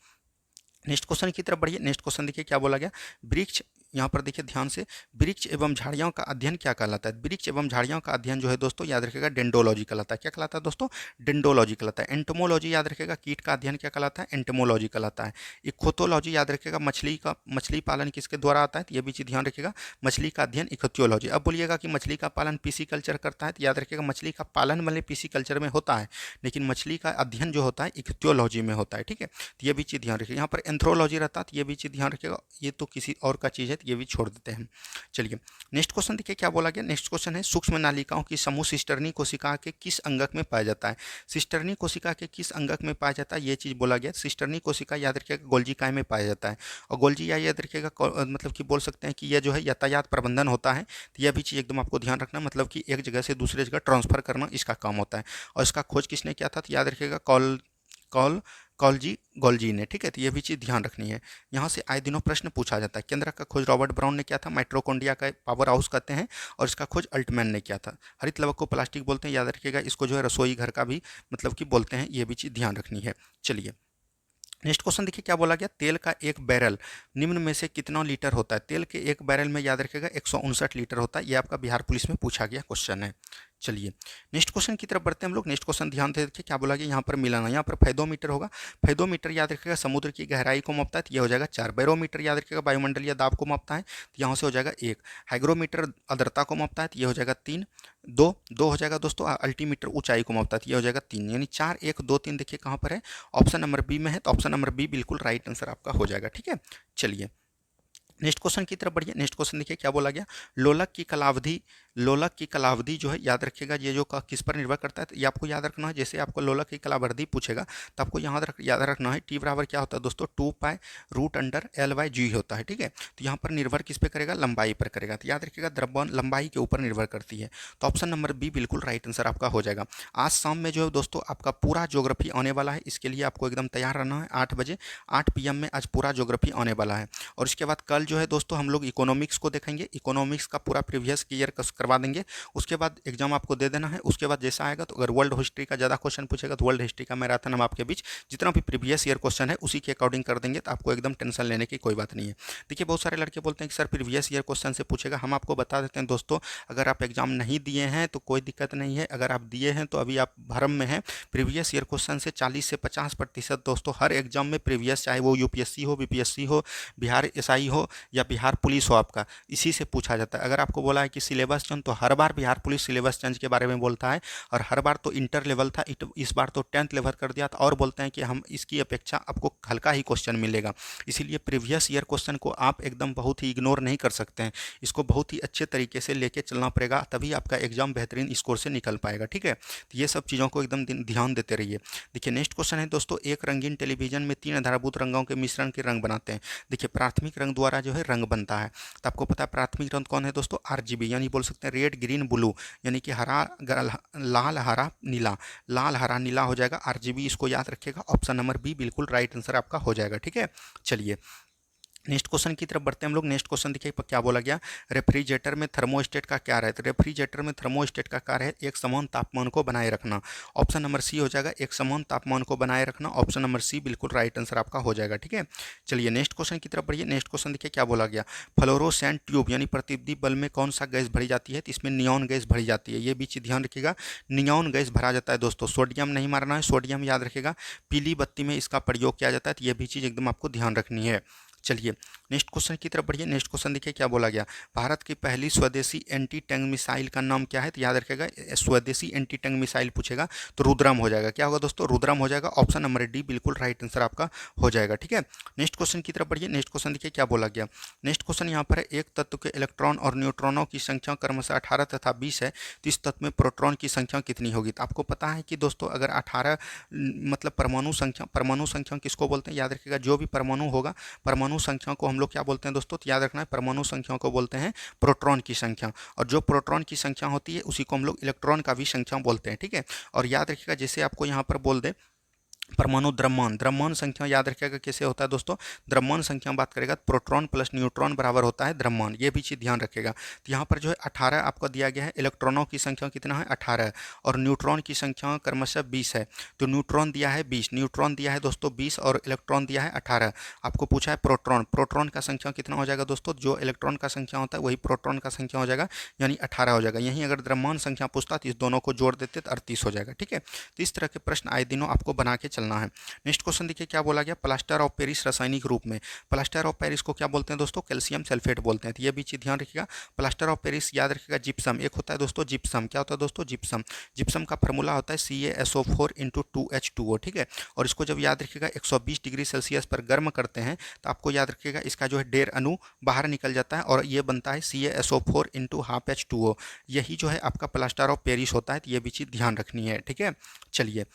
नेक्स्ट क्वेश्चन की तरफ बढ़िए। नेक्स्ट क्वेश्चन देखिए क्या बोला गया। वृक्ष, यहाँ पर देखिए ध्यान से, वृक्ष एवं झाड़ियों का अध्ययन क्या कहलाता है। वृक्ष एवं झाड़ियों का अध्ययन जो है दोस्तों याद रखिएगा डेंडोलॉजी कहलाता है। क्या कहलाता है दोस्तों, डेंडोलॉजी कहलाता है। एंटोमोलॉजी याद रखिएगा, कीट का अध्ययन क्या कहलाता है, एंटोमोलॉजी कहलाता है। इक्थोलॉजी याद रखिएगा, मछली पालन किसके द्वारा आता है, तो ये भी चीज़ ध्यान रखिएगा, मछली का अध्ययन इक्थियोलॉजी। अब बोलिएगा कि मछली का पालन पीसी कल्चर करता है, तो याद रखिएगा मछली का पालन वाले पीसी कल्चर में होता है, लेकिन मछली का अध्ययन जो होता है इक्थियोलॉजी में होता है, ठीक है। तो ये भी चीज़ ध्यान रखिएगा। यहाँ पर एंथ्रोलॉजी रहता है, तो ये भी चीज़ ध्यान रखिएगा, ये तो किसी और का चीज़ है, तो ये भी छोड़ देते हैं। चलिए नेक्स्ट क्वेश्चन देखिए क्या बोला गया। नेक्स्ट क्वेश्चन है, सूक्ष्म नालिकाओं की समूह सिस्टर्नी कोशिका के किस अंगक में पाया जाता है। सिस्टर्नी कोशिका के किस अंगक में पाया जाता है, ये चीज़ बोला गया। सिस्टर्नी कोशिका याद रखिएगा गोल्जी काय में पाया जाता है, और गोल्जी याद रखिएगा मतलब कि बोल सकते हैं कि यह जो है यातायात प्रबंधन होता है, तो यह भी चीज़ एकदम आपको ध्यान रखना, मतलब कि एक जगह से दूसरे जगह ट्रांसफर करना इसका काम होता है। और इसका खोज किसने किया था, तो याद रखिएगा कॉल गोल्जी ने, ठीक है। तो ये भी चीज़ ध्यान रखनी है। यहाँ से आए दिनों प्रश्न पूछा जाता है। केंद्रक का खोज रॉबर्ट ब्राउन ने किया था, माइट्रोकोंड्रिया का पावर हाउस कहते हैं, और इसका खोज अल्टमैन ने किया था। हरित लवक को प्लास्टिक बोलते हैं, याद रखिएगा। इसको जो है रसोई घर का भी मतलब कि बोलते हैं, ये भी चीज़ ध्यान रखनी है। चलिए नेक्स्ट क्वेश्चन देखिए क्या बोला गया। तेल का एक बैरल निम्न में से कितना लीटर होता है। तेल के एक बैरल में याद रखिएगा 159 लीटर होता है। ये आपका बिहार पुलिस में पूछा गया क्वेश्चन है। चलिए नेक्स्ट क्वेश्चन की तरफ बढ़ते हैं हम लोग। नेक्स्ट क्वेश्चन ध्यान से देखिए क्या बोला गया। यहाँ पर मिलाना, यहाँ पर फेदोमीटर होगा। फेदोमीटर याद रखिएगा समुद्र की गहराई को मापता है, तो ये हो जाएगा 4। बैरोमीटर याद रखिएगा वायुमंडलीय दाब को मापता है, तो यहाँ से हो जाएगा 1। हाइग्रोमीटर आर्द्रता को मापता है, तो ये हो जाएगा 3। 2 हो जाएगा दोस्तों। अल्टीमीटर ऊंचाई को मापता है, तो ये हो जाएगा 3। यानी 4, 1, 2, 3 देखिए कहाँ पर है, ऑप्शन नंबर बी में है, तो ऑप्शन नंबर बी बिल्कुल राइट आंसर आपका हो जाएगा, ठीक है। चलिए नेक्स्ट क्वेश्चन की तरफ बढ़िए। नेक्स्ट क्वेश्चन देखिए क्या बोला गया। लोलक की कालावधि जो है याद रखिएगा, ये जो किस पर निर्भर करता है, तो ये आपको याद रखना है। जैसे आपको लोलक की कालावधि पूछेगा तो आपको याद रखना है टी बराबर क्या होता है दोस्तों, 2π√L/G होता है, ठीक है। तो यहाँ पर निर्भर किस पे करेगा, लंबाई पर करेगा, तो याद रखिएगा द्रव्यमान लंबाई के ऊपर निर्भर करती है, तो ऑप्शन नंबर बी बिल्कुल राइट आंसर आपका हो जाएगा। आज शाम में जो है दोस्तों आपका पूरा ज्योग्राफी आने वाला है, इसके लिए आपको एकदम तैयार रहना है। 8 बजे 8 PM में आज पूरा ज्योग्राफी आने वाला है। और इसके बाद कल जो है दोस्तों हम लोग इकोनॉमिक्स को देखेंगे। इकोनॉमिक्स का पूरा प्रीवियस ईयर करवा देंगे। उसके बाद एग्जाम आपको दे देना है। उसके बाद जैसा आएगा तो अगर वर्ल्ड हिस्ट्री का ज़्यादा क्वेश्चन पूछेगा तो वर्ल्ड हिस्ट्री का मैराथन हम आपके बीच जितना भी प्रीवियस ईयर क्वेश्चन है उसी के अकॉर्डिंग कर देंगे, तो आपको एकदम टेंशन लेने की कोई बात नहीं है। देखिए बहुत सारे लड़के बोलते हैं कि सर प्रीवियस ईयर क्वेश्चन से पूछेगा। हम आपको बता देते हैं दोस्तों, अगर आप एग्जाम नहीं दिए हैं तो कोई दिक्कत नहीं है, अगर आप दिए हैं तो अभी आप भरम में हैं। प्रीवियस ईयर क्वेश्चन से 40 से 50% दोस्तों हर एग्जाम में प्रीवियस, चाहे वो यूपीएससी हो, बीपीएससी हो, बिहार एसआई हो या बिहार पुलिस हो, आपका इसी से पूछा जाता है। अगर आपको बोला है कि सिलेबस चेंज, तो हर बार बिहार पुलिस सिलेबस चेंज के बारे में बोलता है, और हर बार तो इंटर लेवल था, इस बार तो 10th लेवल कर दिया था, और बोलते हैं कि हम इसकी अपेक्षा आपको हल्का ही क्वेश्चन मिलेगा। इसीलिए प्रीवियस ईयर क्वेश्चन को आप एकदम बहुत ही इग्नोर नहीं कर सकते हैं, इसको बहुत ही अच्छे तरीके से लेके चलना पड़ेगा, तभी आपका एग्जाम बेहतरीन स्कोर से निकल पाएगा। ठीक है, तो ये सब चीज़ों को एकदम ध्यान देते रहिए। देखिए नेक्स्ट क्वेश्चन है दोस्तों, एक रंगीन टेलीविजन में 3 आधारभूत रंगों के मिश्रण के रंग बनाते हैं। देखिए प्राथमिक रंग द्वारा जो है रंग बनता है, तो आपको पता है प्राथमिक रंग कौन है दोस्तों, आरजीबी, यानी बोल सकते हैं रेड ग्रीन ब्लू, यानी कि हरा लाल हरा नीला, लाल हरा नीला हो जाएगा आरजीबी, इसको याद रखिएगा। ऑप्शन नंबर बी बिल्कुल राइट आंसर आपका हो जाएगा। ठीक है, चलिए नेक्स्ट क्वेश्चन की तरफ बढ़ते हैं हम लोग। नेक्स्ट क्वेश्चन देखिए क्या बोला गया, रेफ्रिजरेटर में थर्मोस्टेट का क्या है। तो रेफ्रिजरेटर में थर्मोस्टेट का कार्य है एक समान तापमान को बनाए रखना। ऑप्शन नंबर सी हो जाएगा, एक समान तापमान को बनाए रखना। ऑप्शन नंबर सी बिल्कुल राइट आंसर आपका हो जाएगा। ठीक है, चलिए नेक्स्ट क्वेश्चन की तरफ बढ़िए। नेक्स्ट क्वेश्चन देखिए क्या बोला गया, फ्लोरोसेंट ट्यूब यानी प्रतिदीप बल्ब में कौन सा गैस भरी जाती है। तो इसमें नियॉन गैस भरी जाती है, ये भी चीज़ ध्यान रखिएगा, नियॉन गैस भरा जाता है दोस्तों। सोडियम नहीं मारना है, सोडियम याद रखिएगा। पीली बत्ती में इसका प्रयोग किया जाता है, तो ये भी चीज़ एकदम आपको ध्यान रखनी है। चलिए नेक्स्ट क्वेश्चन की तरफ बढ़िए। नेक्स्ट क्वेश्चन देखिए क्या बोला गया, भारत की पहली स्वदेशी एंटी टैंक मिसाइल का नाम क्या है। तो याद रखिएगा स्वदेशी एंटी टैंक मिसाइल पूछेगा तो रुद्रम हो जाएगा। क्या होगा दोस्तों, रुद्रम हो जाएगा। ऑप्शन नंबर डी बिल्कुल राइट आंसर आपका हो जाएगा। ठीक है, नेक्स्ट क्वेश्चन की तरफ बढ़िए। नेक्स्ट क्वेश्चन देखिए क्या बोला गया, नेक्स्ट क्वेश्चन यहाँ पर है, एक तत्व के इलेक्ट्रॉन और न्यूट्रॉनों की संख्या क्रमशः 18 तथा 20 है, तो इस तत्व में प्रोटॉन की संख्या कितनी होगी। तो आपको पता है कि दोस्तों अगर 18 मतलब परमाणु संख्या किसको बोलते हैं, याद रखिएगा जो भी परमाणु होगा, परमाणु संख्या को हम लोग क्या बोलते हैं दोस्तों, तो याद रखना है परमाणु संख्या को बोलते हैं प्रोटॉन की संख्या, और जो प्रोटॉन की संख्या होती है उसी को हम लोग इलेक्ट्रॉन का भी संख्या बोलते हैं। ठीक है, और याद रखिएगा जैसे आपको यहाँ पर बोल दे परमाणु द्रव्यमान, द्रव्यमान संख्या याद रखिएगा कैसे होता है दोस्तों, द्रव्यमान संख्या बात करेगा तो प्रोटॉन प्लस न्यूट्रॉन बराबर होता है द्रव्यमान, ये भी चीज़ ध्यान रखिएगा। तो यहाँ पर जो है 18 आपको दिया गया है, इलेक्ट्रॉनों की संख्या कितना है 18, और न्यूट्रॉन की संख्या क्रमशः 20 है। तो न्यूट्रॉन दिया है 20, न्यूट्रॉन दिया है दोस्तों 20 और इलेक्ट्रॉन दिया है 18। आपको पूछा है प्रोटॉन, प्रोटॉन का संख्या कितना हो जाएगा दोस्तों, जो इलेक्ट्रॉन का संख्या होता है वही प्रोटॉन का संख्या हो जाएगा, यानी 18 हो जाएगा। यहीं अगर द्रव्यमान संख्या पूछता तो इस दोनों को जोड़ देते तो 38 हो जाएगा। ठीक है, तो इस तरह के प्रश्न आए दिनों आपको बना के चलना है। नेक्स्ट क्वेश्चन देखिए क्या बोला गया, प्लास्टर ऑफ पेरिस रासायनिक रूप में, प्लास्टर ऑफ पेरिस को क्या बोलते हैं दोस्तों, कैल्शियम सल्फेट बोलते हैं। तो ये भी चीज़ ध्यान रखिएगा। प्लास्टर ऑफ पेरिस याद रखिएगा जिप्सम, एक होता है दोस्तों जिप्सम, क्या होता है दोस्तों जिप्सम, जिप्सम का फॉर्मूला होता है CaSO4 × 2H2O। ठीक है, और इसको जब याद रखिएगा 120 डिग्री सेल्सियस पर गर्म करते हैं तो आपको याद रखिएगा इसका जो है डेर अणु बाहर निकल जाता है और ये बनता है CaSO4 × 1/2H2O। यही जो है आपका प्लास्टर ऑफ पेरिस होता है, तो ये भी चीज़ ध्यान रखनी है। ठीक है, चलिए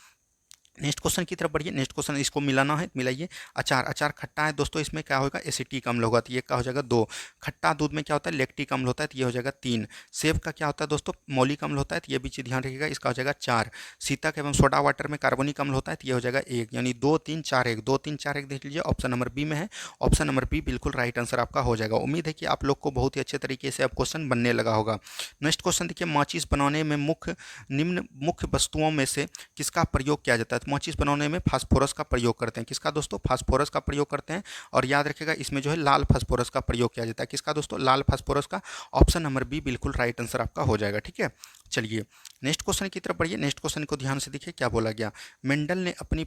नेक्स्ट क्वेश्चन की तरफ बढ़िए। नेक्स्ट क्वेश्चन इसको मिलाना है, मिलाइए। अचार, अचार खट्टा है दोस्तों, इसमें क्या होगा एसिटिक अम्ल होगा, तो ये क्या हो जाएगा 2। खट्टा दूध में क्या होता है लैक्टिक अम्ल होता है, तो ये हो जाएगा 3। सेब का क्या होता है दोस्तों मौलिक अम्ल होता है, तो ये भी चीज़ ध्यान रखिएगा, इसका हो जाएगा 4। सीतक एवं सोडा वाटर में कार्बनिक अम्ल होता है, तो ये हो जाएगा 1, यानी 2 3 4 1, 2 3 4 1 देख लीजिए। ऑप्शन नंबर बी में है, ऑप्शन नंबर बी बिल्कुल राइट आंसर आपका हो जाएगा। उम्मीद है कि आप लोग को बहुत ही अच्छे तरीके से अब क्वेश्चन बनने लगा होगा। नेक्स्ट क्वेश्चन देखिए, माचिस बनाने में निम्न मुख्य वस्तुओं में से किसका प्रयोग किया जाता है। तो माचिस बनाने में फास्फोरस का प्रयोग करते हैं, किसका दोस्तों फास्फोरस का प्रयोग करते हैं, और याद रखिएगा इसमें जो है लाल फास्फोरस का प्रयोग किया जाता है, किसका दोस्तों लाल फास्फोरस का। ऑप्शन नंबर बी बिल्कुल राइट आंसर आपका हो जाएगा। ठीक है, चलिए नेक्स्ट क्वेश्चन की तरफ बढ़िए। नेक्स्ट क्वेश्चन को ध्यान से देखिए क्या बोला गया, मेंडल ने अपनी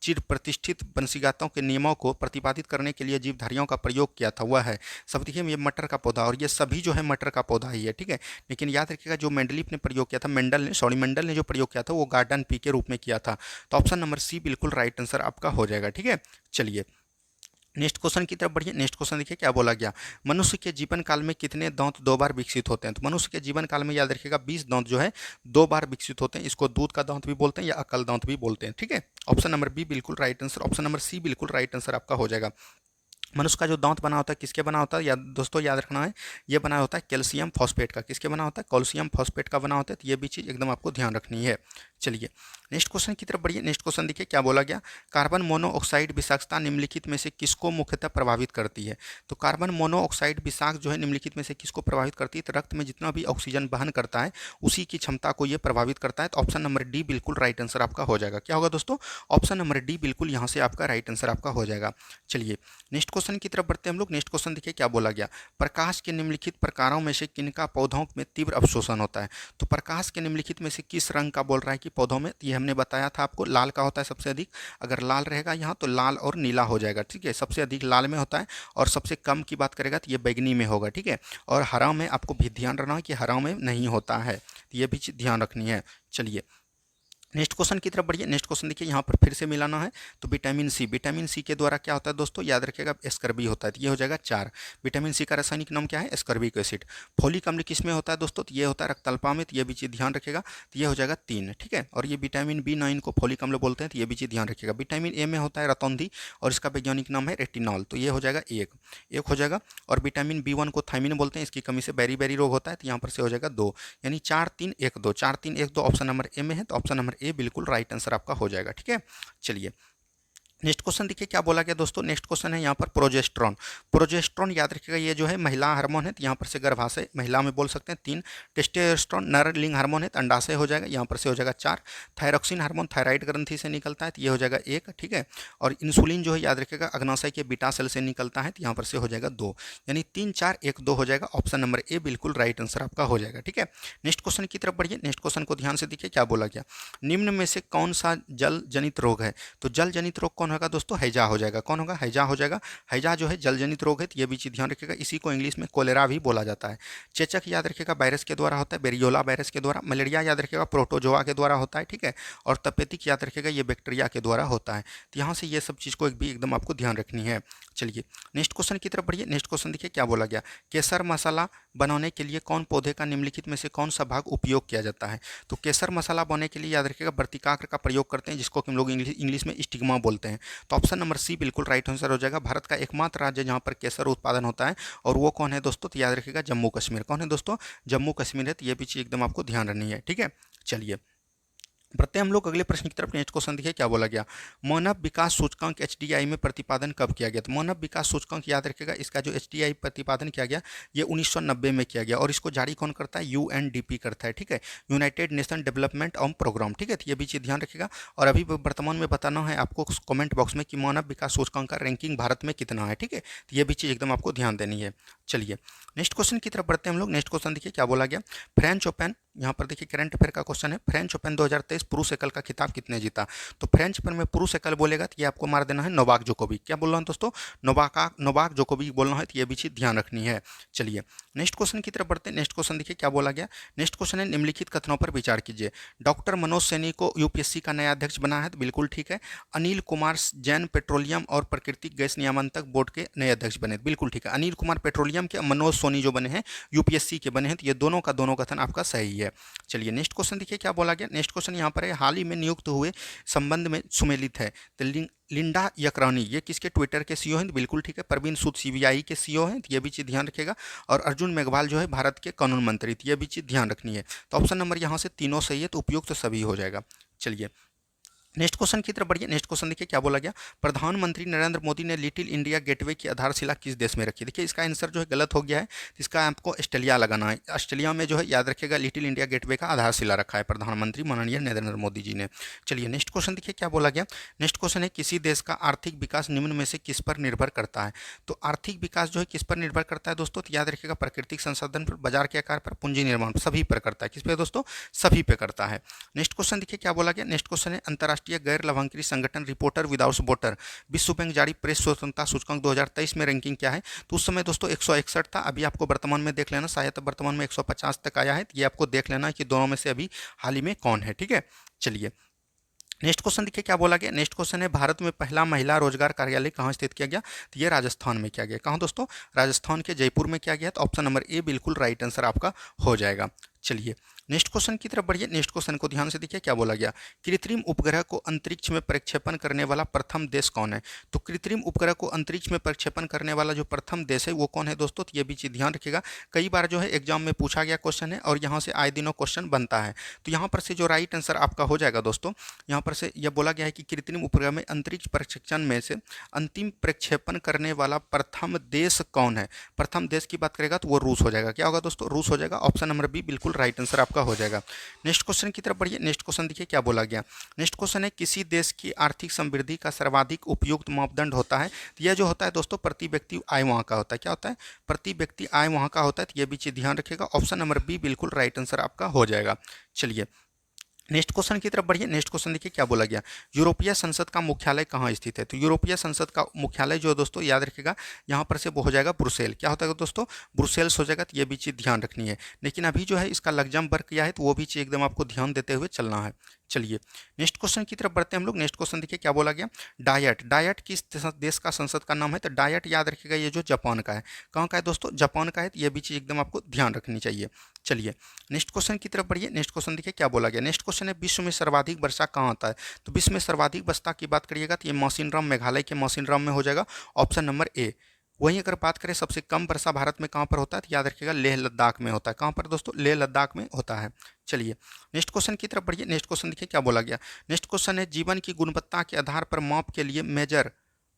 चिर प्रतिष्ठित वंशीगाताओं के नियमों को प्रतिपादित करने के लिए जीवधारियों का प्रयोग किया था, वह है सब देखिए ये मटर का पौधा, और ये सभी जो है मटर का पौधा ही है। ठीक है, लेकिन याद रखिएगा जो मेंडलीफ ने प्रयोग किया था, मेंडल ने जो प्रयोग किया था वो गार्डन पी के रूप में किया था। तो ऑप्शन नंबर सी बिल्कुल राइट आंसर आपका हो जाएगा। ठीक है, चलिए नेक्स्ट क्वेश्चन की तरफ बढ़िए। नेक्स्ट क्वेश्चन देखिए क्या बोला गया, मनुष्य के जीवन काल में कितने दांत 2 बार विकसित होते हैं। तो मनुष्य के जीवन काल में याद रखिएगा 20 दांत जो है 2 बार विकसित होते हैं, इसको दूध का दांत भी बोलते हैं या अकल दांत भी बोलते हैं। ठीक है, ऑप्शन नंबर बी बिल्कुल right answer, option number C बिल्कुल राइट आंसर आपका हो जाएगा। मनुष्य का जो दांत बना होता है किसके बना होता है, या दोस्तों याद रखना है, ये बना होता है कैल्शियम फॉस्फेट का। किसके बना होता है, कैल्शियम फॉस्फेट का बना होता है। तो ये भी चीज़ एकदम आपको ध्यान रखनी है। चलिए नेक्स्ट क्वेश्चन की तरफ बढ़िए। नेक्स्ट क्वेश्चन देखिए क्या बोला गया, कार्बन मोनोऑक्साइड विषाक्तता निम्नलिखित में से किसको मुख्यतः प्रभावित करती है। तो कार्बन मोनोऑक्साइड विषाक्त जो है निम्नलिखित में से किसको प्रभावित करती है, तो रक्त में जितना भी ऑक्सीजन वहन करता है उसी की क्षमता को ये प्रभावित करता है। तो ऑप्शन नंबर डी बिल्कुल राइट आंसर आपका हो जाएगा। क्या होगा दोस्तों, ऑप्शन नंबर डी बिल्कुल यहाँ से आपका राइट आंसर आपका हो जाएगा। चलिए नेक्स्ट क्वेश्चन की तरफ बढ़ते हैं हम लोग। नेक्स्ट क्वेश्चन देखिए क्या बोला गया, प्रकाश के निम्नलिखित प्रकारों में से किनका पौधों में तीव्र अवशोषण होता है। तो प्रकाश के निम्नलिखित में से किस रंग का बोल रहा है कि पौधों में, ये हमने बताया था आपको, लाल का होता है सबसे अधिक। अगर लाल रहेगा यहाँ तो लाल और नीला हो जाएगा, ठीक है। सबसे अधिक लाल में होता है और सबसे कम की बात करेगा तो ये बैगनी में होगा, ठीक है। और हरा में आपको भी ध्यान रखना है कि हरा में नहीं होता है, तो ये भी चीज़ ध्यान रखनी है। चलिए नेक्स्ट क्वेश्चन की तरफ बढ़िए। नेक्स्ट क्वेश्चन देखिए यहाँ पर फिर से मिलाना है। तो विटामिन सी, विटामिन सी के द्वारा क्या होता है दोस्तों, याद रखिएगा एस्कर्बी होता है। तो ये हो जाएगा 4। विटामिन सी का रासायनिक नाम क्या है, एस्कर्बिक एसिड। फोलिक अम्ल किस में होता है दोस्तों, तो ये होता है रक्तअल्पा में। तो ये भी चीज़ ध्यान रखिएगा। तो ये हो जाएगा 3, ठीक है। और ये विटामिन B9 को फोलिक अम्ल बोलते हैं, तो ये भी चीज़ ध्यान रखिएगा। विटामिन ए में होता है रतौंधी और इसका वैज्ञानिक नाम है रेटिनॉल। तो ये हो जाएगा एक हो जाएगा। और विटामिन B1 को थायमिन बोलते हैं, इसकी कमी से बेरी बेरी रोग होता है। तो यहाँ पर से हो जाएगा 2, यानी 4 3 1 2, 4 3 1 2 ऑप्शन नंबर ए में है। तो ऑप्शन नंबर ए बिल्कुल राइट आंसर आपका हो जाएगा, ठीक है। चलिए नेक्स्ट क्वेश्चन देखिए क्या बोला गया दोस्तों। नेक्स्ट क्वेश्चन है यहाँ पर प्रोजेस्ट्रॉन। प्रोजेस्ट्रॉन याद रखिएगा ये जो है महिला हार्मोन है, तो यहाँ पर से गर्भाशय महिला में बोल सकते हैं 3। टेस्टोस्टेरोन नर लिंग हार्मोन है, तो अंडाशय हो जाएगा, यहाँ पर से हो जाएगा 4। थायरॉक्सिन हार्मोन थायराइड ग्रंथि से निकलता है, तो ये हो जाएगा 1, ठीक है। और इंसुलिन जो है याद रखिएगा अग्नाशय के बीटा सेल से निकलता है, तो यहाँ पर से हो जाएगा 2, यानी 3 4 1 2 हो जाएगा। ऑप्शन नंबर ए बिल्कुल राइट आंसर आपका हो जाएगा, ठीक है। नेक्स्ट क्वेश्चन की तरफ बढ़िए। नेक्स्ट क्वेश्चन को ध्यान से देखिए क्या बोला गया, निम्न में से कौन सा जल जनित रोग है। तो जल जनित रोग कौन होगा दोस्तों, हैजा हो जाएगा। कौन होगा, हैजा हो जाएगा। हैजा जो है जल जनित रोग है, तो ये भी चीज़ ध्यान रखिएगा। इसी को इंग्लिश में कोलेरा भी बोला जाता है। चेचक याद रखिएगा वायरस के द्वारा होता है, बेरियोला वायरस के द्वारा। मलेरिया याद रखिएगा प्रोटोजोआ के द्वारा होता है, ठीक है। और तपेदिक याद रखिएगा ये बैक्टीरिया के द्वारा होता है। तो यहाँ से ये सब चीज़ को भी एकदम आपको ध्यान रखनी है। चलिए नेक्स्ट क्वेश्चन की तरफ बढ़िए। नेक्स्ट क्वेश्चन देखिए क्या बोला गया, केसर मसाला बनाने के लिए कौन पौधे का निम्नलिखित में से कौन सा भाग उपयोग किया जाता है। तो केसर मसाला बनाने के लिए याद रखिएगा वर्तिकाग्र का प्रयोग करते हैं, जिसको हम लोग इंग्लिश में स्टिग्मा बोलते हैं। तो ऑप्शन नंबर सी बिल्कुल राइट आंसर हो जाएगा। भारत का एकमात्र राज्य जहाँ पर केसर उत्पादन होता है और वो कौन है दोस्तों, तो याद रखिएगा जम्मू कश्मीर। कौन है दोस्तों, जम्मू कश्मीर है। तो ये भी चीज़ एकदम आपको ध्यान रखनी है, ठीक है। चलिए बढ़ते हैं हम लोग अगले प्रश्न की तरफ। नेक्स्ट क्वेश्चन देखिए क्या बोला गया, मानव विकास सूचकांक एचडीआई में प्रतिपादन कब किया गया। तो मानव विकास सूचकांक याद रखिएगा इसका जो एचडीआई प्रतिपादन किया गया ये 1990 में किया गया। और इसको जारी कौन करता है, यूएनडीपी करता है, ठीक है, United Nation development on programme, ठीक है। तो ये भी चीज़ ध्यान रखिएगा। और अभी वर्तमान में बताना है आपको कमेंट बॉक्स में कि मानव विकास सूचकांक का रैंकिंग भारत में कितना है, ठीक है। तो ये भी चीज़ एकदम आपको ध्यान देनी है। चलिए नेक्स्ट क्वेश्चन की तरफ बढ़ते हैं हम लोग। नेक्स्ट क्वेश्चन देखिए क्या बोला गया, फ्रेंच ओपन, यहाँ पर देखिए करंट अफेयर का क्वेश्चन है, फ्रेंच ओपन 2023 पुरुष एकल का खिताब कितने जीता। तो फ्रेंच ओपन में पुरुष एकल बोलेगा तो ये आपको मार देना है नोवाक जोकोविक। क्या बोल रहा हूँ दोस्तों, नोवाक जोकोविक बोलना है, तो ये भी चीज़ ध्यान रखनी है। चलिए नेक्स्ट क्वेश्चन की तरफ बढ़ते हैं। नेक्स्ट क्वेश्चन देखिए क्या बोला गया। नेक्स्ट क्वेश्चन है निम्नलिखित कथनों पर विचार कीजिए। डॉक्टर मनोज सैनी को यूपीएससी का नया अध्यक्ष बना है, तो बिल्कुल ठीक है। अनिल कुमार जैन पेट्रोलियम और प्राकृतिक गैस नियामक बोर्ड के नए अध्यक्ष बने, बिल्कुल ठीक है। अनिल कुमार पेट्रोलियम के, मनोज सोनी जो बने हैं यूपीएससी के बने हैं, तो ये दोनों का दोनों कथन आपका सही है। चलिए नेक्स्ट क्वेश्चन देखिए क्या बोला गया। नेक्स्ट क्वेश्चन यहाँ पर है, हाल ही में नियुक्त हुए संबंध में सुमेलित है। तो लिंडा यकरानी ये किसके ट्विटर के सीईओ हैं, तो बिल्कुल ठीक है, प्रवीण सूद सीबीआई के सीईओ हैं, तो ये भी चीज़ ध्यान रखेगा। और अर्जुन मेघवाल जो है भारत के कानून मंत्री, तो ये भी चीज़ ध्यान रखनी है। तो ऑप्शन नंबर यहाँ से तीनों सही है, तो उपयुक्त तो सभी हो जाएगा। चलिए नेक्स्ट क्वेश्चन की तरफ बढ़िए। नेक्स्ट क्वेश्चन देखिए क्या बोला गया, प्रधानमंत्री नरेंद्र मोदी ने लिटिल इंडिया गेटवे की आधारशिला किस देश में रखी। देखिए इसका आंसर जो है गलत हो गया है, तो इसका आपको ऑस्ट्रेलिया लगाना है। ऑस्ट्रेलिया में जो है याद रखिएगा लिटिल इंडिया गेटवे का आधारशिला रखा है प्रधानमंत्री माननीय नरेंद्र मोदी जी ने। चलिए नेक्स्ट क्वेश्चन देखिए क्या बोला गया। नेक्स्ट क्वेश्चन है, किसी देश का आर्थिक विकास निम्न में से किस पर निर्भर करता है। तो आर्थिक विकास जो है किस पर निर्भर करता है दोस्तों, तो याद रखिएगा प्राकृतिक संसाधन पर, बाजार के आकार पर, पूंजी निर्माण पर, सभी पर करता है। किस पे दोस्तों, सभी पे करता है। नेक्स्ट क्वेश्चन देखिए क्या बोला गया। नेक्स्ट क्वेश्चन है, अंतर्राष्ट्रीय गैर लाभांकित संगठन रिपोर्टर विदाउट बॉर्डर विश्व बैंक जारी प्रेस स्वतंत्रता सूचकांक 2023 में रैंकिंग क्या है। तो उस समय दोस्तों 161 था, अभी आपको वर्तमान में देख लेना, शायद वर्तमान में 150 तक आया है। ये आपको देख लेना कि दोनों में से अभी हाल ही में कौन है, ठीक है। चलिए नेक्स्ट क्वेश्चन देखिए क्या बोला गया। नेक्स्ट क्वेश्चन है, भारत में पहला महिला रोजगार कार्यालय कहाँ स्थित किया गया। तो ये राजस्थान में किया गया। कहाँ दोस्तों, राजस्थान के जयपुर में किया गया। तो ऑप्शन नंबर ए बिल्कुल राइट आंसर आपका हो जाएगा। चलिए नेक्स्ट क्वेश्चन की तरफ बढ़िए। नेक्स्ट क्वेश्चन को ध्यान से देखिए क्या बोला गया। कृत्रिम उपग्रह को अंतरिक्ष में प्रक्षेपण करने वाला प्रथम देश कौन है। तो कृत्रिम उपग्रह को अंतरिक्ष में प्रक्षेपण करने वाला जो प्रथम देश है वो कौन है दोस्तों। तो ये भी चीज़ ध्यान रखिएगा, कई बार जो है एग्जाम में पूछा गया क्वेश्चन है और यहाँ से आए दिनों क्वेश्चन बनता है। तो यहाँ पर से जो राइट आंसर आपका हो जाएगा दोस्तों, यहाँ पर से यह बोला गया है कि कृत्रिम उपग्रह में अंतरिक्ष प्रक्षेपण में से अंतिम प्रक्षेपण करने वाला प्रथम देश कौन है। प्रथम देश की बात करेगा तो वो रूस हो जाएगा। क्या होगा दोस्तों, रूस हो जाएगा। ऑप्शन नंबर बी बिल्कुल राइट आंसर आपका हो जाएगा। नेक्स्ट क्वेश्चन की तरफ बढ़िए। नेक्स्ट क्वेश्चन देखिए क्या बोला गया। नेक्स्ट क्वेश्चन है किसी देश की आर्थिक समृद्धि का सर्वाधिक उपयुक्त मापदंड होता है। तो यह जो होता है दोस्तों प्रति व्यक्ति आय वहाँ का होता है। क्या होता है, प्रति व्यक्ति आय वहाँ का होता है। तो यह भी चीज़ ध्यान रखिएगा। ऑप्शन नंबर बी बिल्कुल राइट आंसर आपका हो जाएगा। चलिए नेक्स्ट क्वेश्चन की तरफ बढ़िए। नेक्स्ट क्वेश्चन देखिए क्या बोला गया। यूरोपीय संसद का मुख्यालय कहाँ स्थित है। तो यूरोपीय संसद का मुख्यालय जो है दोस्तों याद रखिएगा, यहाँ पर से वो हो जाएगा ब्रुसेल। क्या होता है दोस्तों, ब्रुसेल्स हो जाएगा। तो ये भी चीज़ ध्यान रखनी है। लेकिन अभी जो है इसका लग्जमबर्ग किया है तो वो भी चीज़ एकदम आपको ध्यान देते हुए चलना है। चलिए नेक्स्ट क्वेश्चन की तरफ बढ़ते हैं हम लोग। नेक्स्ट क्वेश्चन देखिए क्या बोला गया। डायट, डायट किस देश का संसद का नाम है। तो डायट याद रखिएगा ये जो जापान का है। कहाँ का है दोस्तों, जापान का है। तो ये भी चीज़ एकदम आपको ध्यान रखनी चाहिए। चलिए नेक्स्ट क्वेश्चन की तरफ बढ़िए। नेक्स्ट क्वेश्चन देखिए क्या बोला गया। नेक्स्ट क्वेश्चन है विश्व में सर्वाधिक वर्षा कहाँ होता है। तो विश्व में सर्वाधिक वर्षा की बात करिएगा तो ये मौसिनराम, मेघालय के मौसिनराम में हो जाएगा। Option number A. वहीं अगर बात करें सबसे कम वर्षा भारत में कहाँ पर होता है तो याद रखिएगा लेह लद्दाख में होता है। कहाँ पर दोस्तों, लेह लद्दाख में होता है। चलिए नेक्स्ट क्वेश्चन की तरफ बढ़िए। नेक्स्ट क्वेश्चन देखिए क्या बोला गया। नेक्स्ट क्वेश्चन है जीवन की गुणवत्ता के आधार पर माप के लिए मेजर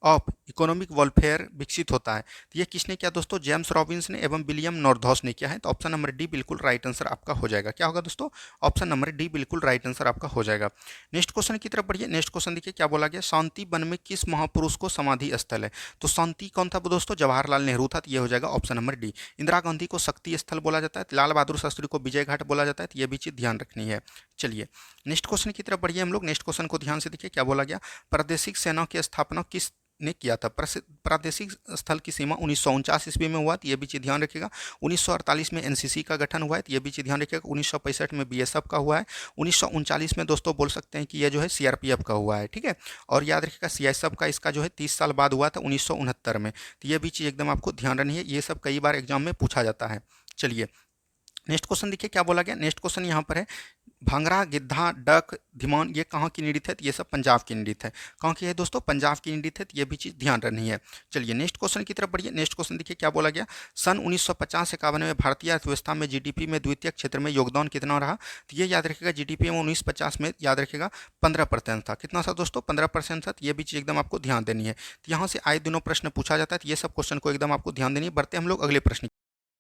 ऑफ इकोनॉमिक वेलफेयर विकसित होता है। तो ये किसने किया दोस्तों, जेम्स रॉबिन्स ने एवं विलियम नॉर्थहाउस ने किया है। तो ऑप्शन नंबर डी बिल्कुल राइट आंसर आपका हो जाएगा। क्या होगा दोस्तों, ऑप्शन नंबर डी बिल्कुल राइट आंसर आपका हो जाएगा। नेक्स्ट क्वेश्चन की तरफ बढ़िए। नेक्स्ट क्वेश्चन देखिए क्या बोला गया। शांति वन में किस महापुरुष को समाधि स्थल है। तो शांति कौन था दोस्तों, जवाहरलाल नेहरू था। तो ये हो जाएगा option number D. Indira Gandhi को शक्ति स्थल बोला जाता है। लाल बहादुर शास्त्री को विजय घाट बोला जाता है। तो ये भी चीज़ ध्यान रखनी है। चलिए नेक्स्ट क्वेश्चन की तरफ बढ़िए हम लोग। नेक्स्ट क्वेश्चन को ध्यान से देखिए क्या बोला गया। प्रादेशिक सेना की स्थापना किस ने किया था। प्रादेशिक स्थल की सीमा 1949 ईस्वी में हुआ। तो ये भी चीज़ ध्यान रखिएगा। 1948 में एनसीसी का गठन हुआ है। तो ये भी चीज़ ध्यान रखिएगा। 1965 में बीएसएफ का हुआ है। 1939 में दोस्तों बोल सकते हैं कि ये जो है सीआरपीएफ का हुआ है। ठीक है, और याद रखिएगा सीआईएसएफ का इसका जो है 30 साल बाद हुआ था 1969 में। तो ये भी चीज़ एकदम आपको ध्यान रखनी है। ये सब कई बार एग्जाम में पूछा जाता है। चलिए नेक्स्ट क्वेश्चन देखिए क्या बोला गया। नेक्स्ट क्वेश्चन यहाँ पर है भांगड़ा, गिद्धा, डक, धिमान ये कहाँ की नृत्य है। तो ये सब पंजाब की नृत्य है। कहाँ की है दोस्तों, पंजाब की नृत्य है। तो ये भी चीज़ ध्यान रखनी है। चलिए नेक्स्ट क्वेश्चन की तरफ बढ़िए। नेक्स्ट क्वेश्चन देखिए क्या बोला गया। सन 1950-51 में भारतीय अर्थव्यवस्था में जीडीपी में द्वितीय क्षेत्र में योगदान कितना रहा। तो ये याद रखिएगा जीडीपी में 1950 में याद रखिएगा 15% था। कितना था दोस्तों, 15% था। तो ये भी चीज़ एकदम आपको ध्यान देनी है। तो यहाँ से आए दिनों प्रश्न पूछा जाता है। तो ये सब क्वेश्चन को एकदम आपको ध्यान देनी है। बढ़ते हम लोग अगले प्रश्न